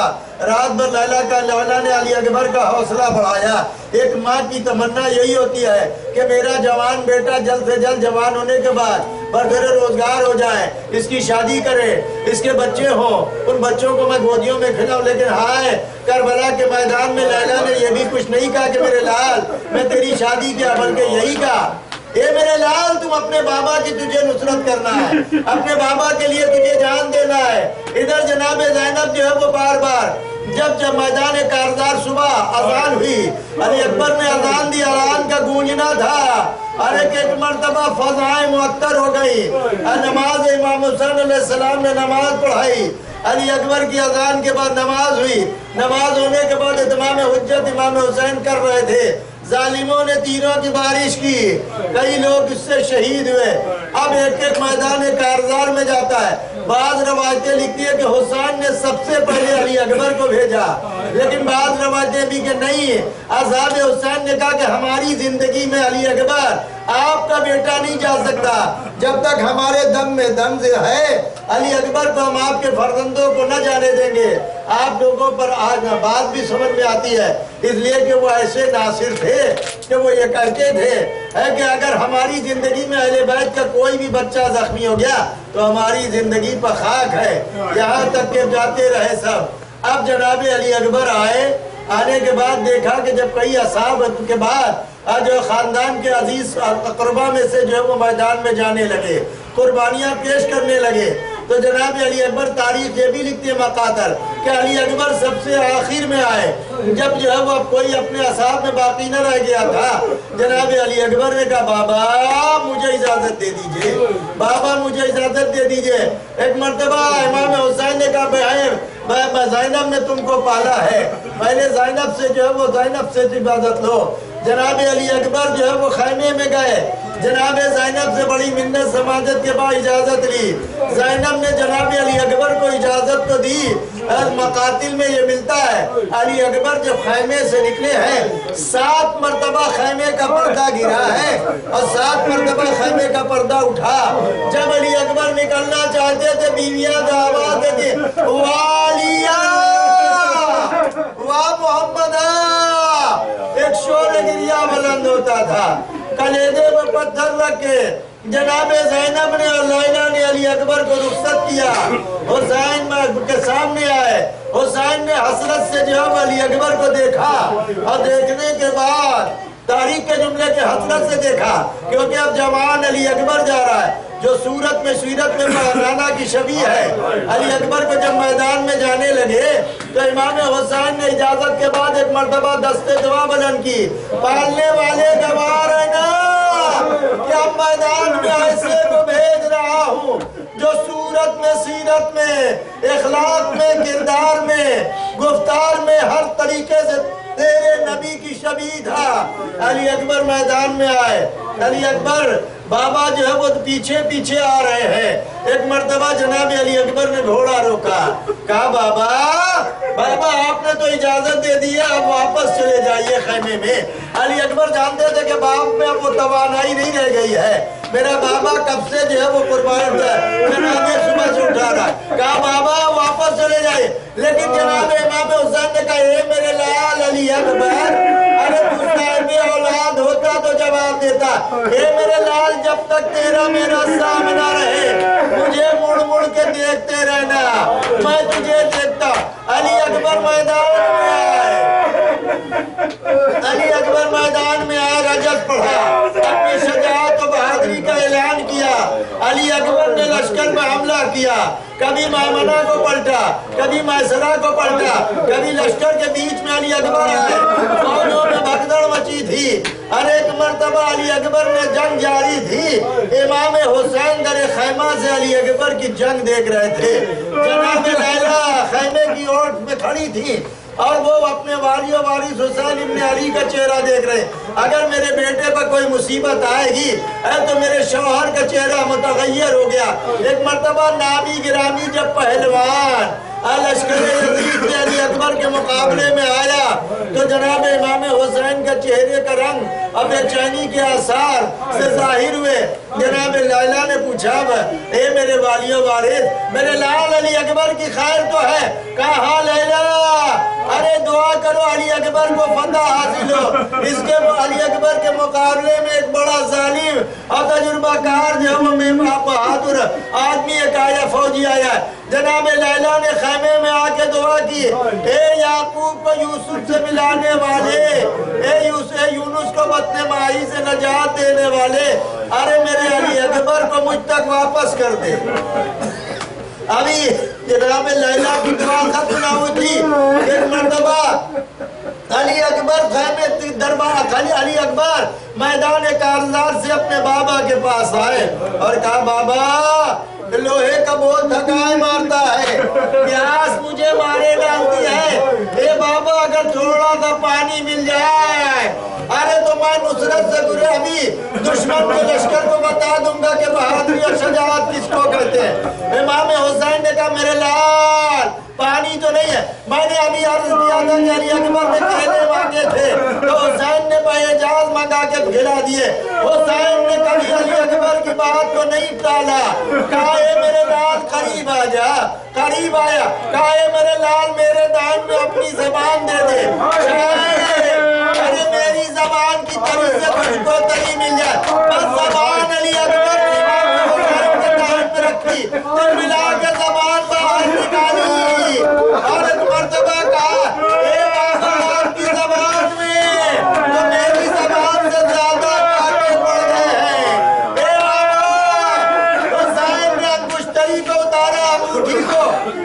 رات بھر لیلہ نے علی اکبر کا حوصلہ بڑھایا۔ ایک ماں کی تمنا یہی ہوتی ہے کہ میرا جوان بیٹا جلد سے جلد جوان ہونے کے بعد برسر روزگار ہو جائے، اس کی شادی کرے، اس کے بچے ہوں، ان بچوں کو میں گودیوں میں کھلاؤں۔ لیکن ہائے کربلا کے میدان میں لیلہ نے یہ بھی کچھ نہیں کہا کہ میرے لال میں تیری شادی کیا، بلکہ یہی کہا اے میرے لال تم اپنے بابا کی تجھے نصرت کرنا ہے، اپنے بابا کے لیے تجھے جان دینا ہے۔ ادھر جناب زینب جو ہے وہ بار بار جب میدان کارزار صبح اذان ہوئی، علی اکبر نے اذان دی، اذان کا گونجنا تھا، اور ایک مرتبہ فضائیں معطر ہو گئی، نماز امام حسین علیہ السلام نے نماز پڑھائی، علی اکبر کی اذان کے بعد نماز ہوئی، نماز ہونے کے بعد اتمام حجت امام حسین کر رہے تھے، ظالموں نے تیروں کی بارش کی، کئی لوگ اس سے شہید ہوئے۔ اب ایک میدان کارزار میں جاتا ہے، بعض روایتیں لکھتی ہے کہ حسین نے سب سے پہلے علی اکبر کو بھیجا، لیکن بعض روایتیں بھی کہ نہیں، اصحاب حسین نے کہا کہ ہماری زندگی میں علی اکبر آپ کا بیٹا نہیں جا سکتا، جب تک ہمارے دم میں دم ہے علی اکبر کو ہم آپ کے فرزندوں کو نہ جانے دیں گے۔ آپ لوگوں پر آج بات بھی سمجھ میں آتی ہے، اس لیے کہ وہ ایسے ناصر تھے کہ وہ یہ کہتے تھے کہ اگر ہماری زندگی میں اہل بیت کا کوئی بھی بچہ زخمی ہو گیا تو ہماری زندگی پر خاک ہے، یہاں تک کہ جاتے رہے سب۔ اب جناب علی اکبر آنے کے بعد دیکھا کہ جب کئی اصحاب کے بعد جو خاندان کے عزیز اقربا میں سے جو ہے وہ میدان میں جانے لگے، قربانیاں پیش کرنے لگے، تو جناب علی اکبر تاریخ یہ بھی لکھتے ہیں مقاتل کہ علی اکبر سب سے آخر میں آئے، جب جو ہے وہ کوئی اپنے اصحاب میں باقی نہ رہ گیا تھا، جناب علی اکبر نے کہا بابا مجھے اجازت دے دیجئے، بابا مجھے اجازت دے دیجئے۔ ایک مرتبہ امام حسین نے کہا زینب نے تم کو پالا ہے، پہلے زینب سے جو ہے وہ زینب سے اجازت لو۔ جناب علی اکبر جو ہے وہ خیمے میں گئے، جناب زینب سے بڑی منت سماجت کے بعد اجازت لی، زینب نے جناب علی اکبر کو اجازت تو دی۔ مقاتل میں یہ ملتا ہے علی اکبر جب خیمے سے نکلے ہیں 7 مرتبہ خیمے کا پردہ گرا ہے اور 7 مرتبہ خیمے کا پردہ اٹھا۔ جب علی اکبر نکلنا چاہتے تھے بیویاں آواز دیتی والیا وا محمد، ایک شور گریہ بلند ہوتا تھا، کلیدے پر پتھر رکھ کے جناب زینب نے اور لیلہ نے علی اکبر کو رخصت کیا، حسین کے سامنے آئے، حسین نے حسرت سے جو علی اکبر کو دیکھا اور دیکھنے کے بعد تاریخ کے جملے کے حسرت سے دیکھا، کیونکہ اب جوان علی اکبر جا رہا ہے، جو سیرت میں مہرانا کی شبیہ ہے۔ علی اکبر کو جب میدان میں جانے لگے تو امام حسین نے اجازت کے بعد ایک مرتبہ دستے دعا بلند کی، پالنے والے گوار ہے نا کہ اب میدان میں ایسے کو بھیج رہا ہوں جو صورت میں، سیرت میں، اخلاق میں، کردار میں، گفتار میں ہر طریقے سے تیرے نبی کی شبیہ تھا۔ علی اکبر میدان میں آئے۔ علی اکبر بابا جو ہے وہ پیچھے آ رہے ہیں۔ ایک مرتبہ جناب علی اکبر نے گھوڑا روکا، کہا بابا آپ نے تو اجازت دے دی ہے، اب واپس چلے جائیے خیمے میں۔ علی اکبر جانتے تھے کہ باپ میں اب وہ توانائی نہیں رہ گئی ہے، میرا بابا کب سے جو ہے وہ قربان ہے، جناب صبح سے اٹھا رہا ہے۔ کہا بابا واپس چلے جائے، لیکن جناب امام حسین نے کہا اے میرے لال علی اکبر، ارے تو صاحب اولاد ہوتا تو جواب دیتا، اے میرے لال جب تک تیرا میرا سامنا رہے مجھے مڑ مڑ کے دیکھتے رہنا، میں تجھے دیکھتا۔ علی اکبر میدان میں آئے، علی اکبر میدان میں آئے، رجت پڑھا، اپنی شجاعت و بہادری کا اعلان کیا۔ علی اکبر نے لشکر میں حملہ کیا، کبھی مائمنہ کو پلٹا، کبھی میسرہ کو پلٹا، کبھی لشکر کے بیچ میں علی اکبر آئے، فوجوں میں بھگدڑ مچی تھی۔ ہر ایک مرتبہ علی اکبر نے جنگ جاری تھی، امام حسین در خیمہ سے علی اکبر کی جنگ دیکھ رہے تھے۔ جناب لیلا خیمے کی اوٹ میں کھڑی تھی اور وہ اپنے والی و وارث حسین ابن علی کا چہرہ دیکھ رہے، اگر میرے بیٹے پر کوئی مصیبت آئے گی تو میرے شوہر کا چہرہ متغیر ہو گیا۔ ایک مرتبہ نامی گرامی جب پہلوان لشکر یزید میں علی اکبر کے مقابلے میں آیا تو جناب امام حسین کا چہرے کا رنگ اب بے چینی کے آثار سے ظاہر ہوئے۔ جناب لیلا نے پوچھا اے میرے والی و وارث، میرے لال علی اکبر کی خیر تو ہے؟ کہا ہاں لیلا، ارے دعا کرو علی اکبر کو فتح حاصل ہو۔ اس کے علی اکبر کے مقابلے میں ایک بڑا ظالم اور تجربہ کار جو بہادر آدمی ایک آیا، فوجی آیا۔ جناب لیلا نے خیمے میں آ کے دعا کی، اے یعقوب کو یوسف سے ملانے والے، اے یونس کو بطن ماہی سے نجات دینے والے، ارے میرے علی اکبر کو مجھ تک واپس کر دے۔ ابھی جناب لیلا کی دعا ختم نہ ہوئی تھی، ایک مرتبہ علی اکبر خیمے دربار علی اکبر میدان کارزار سے اپنے بابا کے پاس آئے اور کہا بابا لوہے کا بہت تھکائے مارتا ہے، پیاس مجھے مارے ڈالتی ہے، اے بابا اگر تھوڑا سا پانی مل جائے ارے تو میں نصرت سے گرے ابھی دشمن کے لشکر کو بتا دوں گا کہ بہادری اور شجاعت کس کو کہتے ہیں۔ امام حسین نے کہا میرے لال پانی تو نہیں ہے، میں نے ابھی عرض کیا تھا کہ علی اکبر نے کہنے مانگے تھے تو حسین نے اعجاز منگا کے کھلا دیے۔ حسین نے کبھی علی اکبر کی بات کو نہیں ٹالا، کہا اے میرے لال قریب آ جا، قریب آیا، کہا اے میرے لال میرے دائن میں اپنی زبان دے دے، ارے میری زبان کی طرف سے کچھ کو تری مل جائے، بس زبان علی اکبر نے امام حسین کے دائن میں رکھی، پھر ملا کے زبان باہر نکالی اور ایک مرتبہ کہا اے بابا آپ کی زبان میں تو میری زبان سے زیادہ کانٹے پڑ گئے ہیں۔ اے بابا حسین نے انگشتری کو اتارا انگوٹھی کو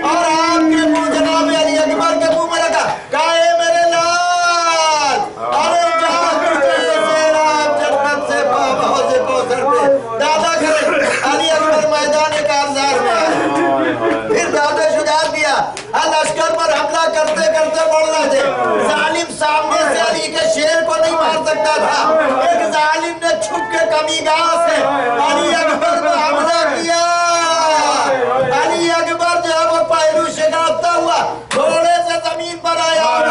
اور آپ کے منہ جناب علی اکبر کے منہ میں رکھا، کہا اے میرے لال ارے جہاں تجھے سیراب جنت سے بہت سے کوثر پہ دادا کرے۔ علی اکبر میدان کارزار میں آئے، پھر دادا شجاعت دیا، لشکر پر حملہ کرتے کرتے بڑھ رہے تھے، ظالم سامنے سے علی کے شیر کو نہیں مار سکتا تھا، ایک ظالم نے چھپ کے کمی گاہ سے علی اکبر پر حملہ کیا۔ علی اکبر جو ہے وہ پیرو شکافتا ہوا گھوڑے سے زمین پر آیا اور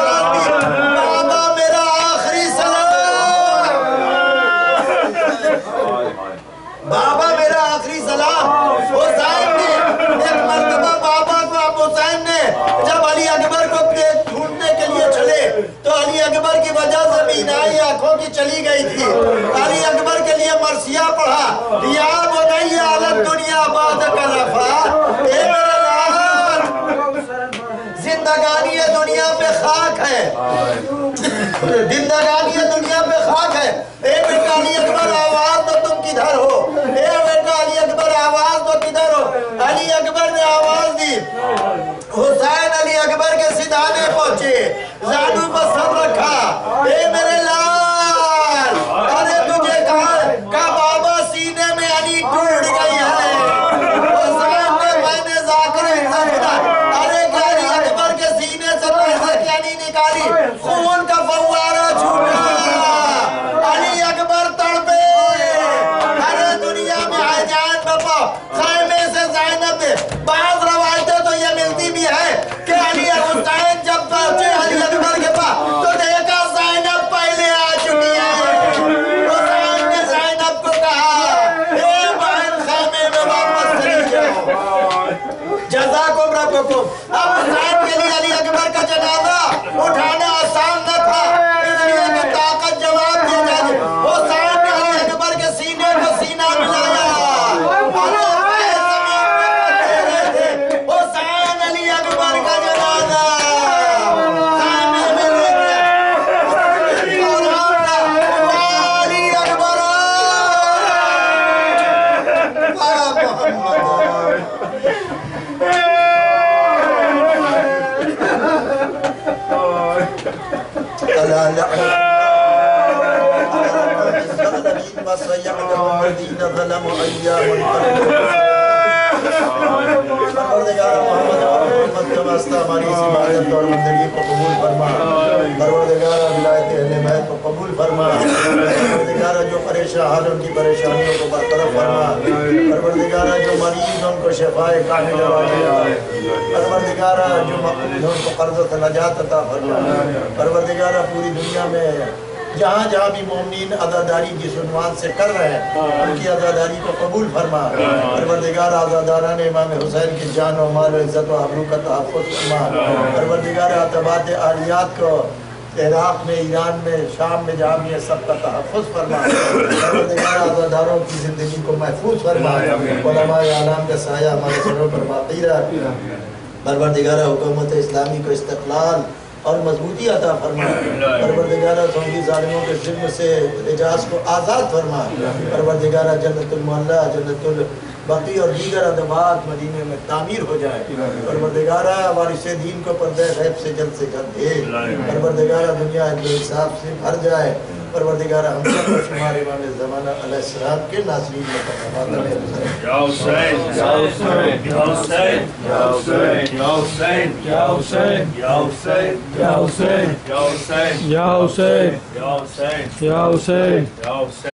بابا میرا آخری سلام، بابا میرا آخری سلام۔ حسین نے ایک مرتبہ بابا کو اب حسین نے جب علی اکبر کو ڈھونڈنے کے لیے چلے تو علی اکبر کی وجہ سے بینائی آنکھوں کی چلی گئی تھی، علی اکبر کے لیے مرثیہ پڑھا، یا بنی عالم دنیا بعد کلفا، اے میرے لال زندگانی دنیا پہ خاک ہے، زندگانی دنیا پہ خاک ہے، اے بیٹا علی اکبر آواز تو تم کدھر ہو، اے بیٹا علی اکبر علی اکبر نے آواز دی، حسین علی اکبر کے سیدھانے پہنچے، زانو پر سر رکھا، اے میرے لال، ارے تجھے کہا بابا سینے میں علی ٹوٹ گئی ہے۔ حسین نے میں نے ذاکر سجدہ، ارے علی اکبر کے سینے سے پیسے کی علی نکالی، خون کا فوارہ چھوٹا، علی اکبر تڑپے، ارے دنیا میں آجان بپا خیمے سے زینب دے۔ بعض روایتیں تو یہ ملتی بھی ہے کہ علی حسین جب پہنچے علی اکبر کے پاس تو دیکھا زینب پہلے آ چکی ہے۔ حسین نے زینب کو کہا اے بہن خیمے میں واپس چلی جاؤ، جزاکم ربکم۔ اب حسین کے لیے علی اکبر کا جنازہ اٹھانا آسان نہ تھا، اس لیے کہ طاقت جواب دیا جائے۔ حسین نے علی اکبر کے سینے کو سینہ ملایا، حسین علی اکبر کا جنازہ خیمے میں لے گیا، علی اکبر پروردگار محمد ہماری اس عبادت اور بندگی کو قبول فرما، پروردگار ولایت اہل بیت کو قبول فرما، پروردگار جو پریشان حال ان کی پریشانیوں کو برطرف فرما، پروردگار جو مریض ان کو شفاء کاملہ عاجلہ، پروردگار جو ان کو قرض سے نجات عطا فرما، پروردگار پوری دنیا میں جہاں جہاں بھی مومنین عزاداری جس عنوان سے کر رہے ہیں ان کی عزاداری کو قبول فرما، پروردگار عزاداران امام حسین کی جان و مال و عزت و آبرو کا تحفظ فرما، پروردگار عتبات عالیات کو عراق میں، ایران میں، شام میں جہاں بھی ہے سب کا تحفظ فرما، پروردگار عزاداروں کی زندگی کو محفوظ فرما، علماء اعلام کا سایہ ہمارے سروں پر باقی رہے، پروردگار حکومت اسلامی کو استقلال اور مضبوطی عطا فرما، پروردگارہ سعودی ظالموں کے ظلم سے اعجاز کو آزاد فرما، پروردگارہ جنت المعلا، جنت البقیع اور دیگر ادوات مدینے میں تعمیر ہو جائے، پروردگارہ وارث دین کو پردہ غیب سے جلد دے، پروردگارہ دنیا عدل و انصاف سے بھر جائے، پروردگارہ ہم سب کو شمار امام زمانہ علیہ السلام کے ناصرین میں فرما۔ یا حسین یا حسین یا حسین یا حسین یا حسین یا حسین یا حسین یا حسین یا حسین یا حسین یا حسین یا حسین یا حسین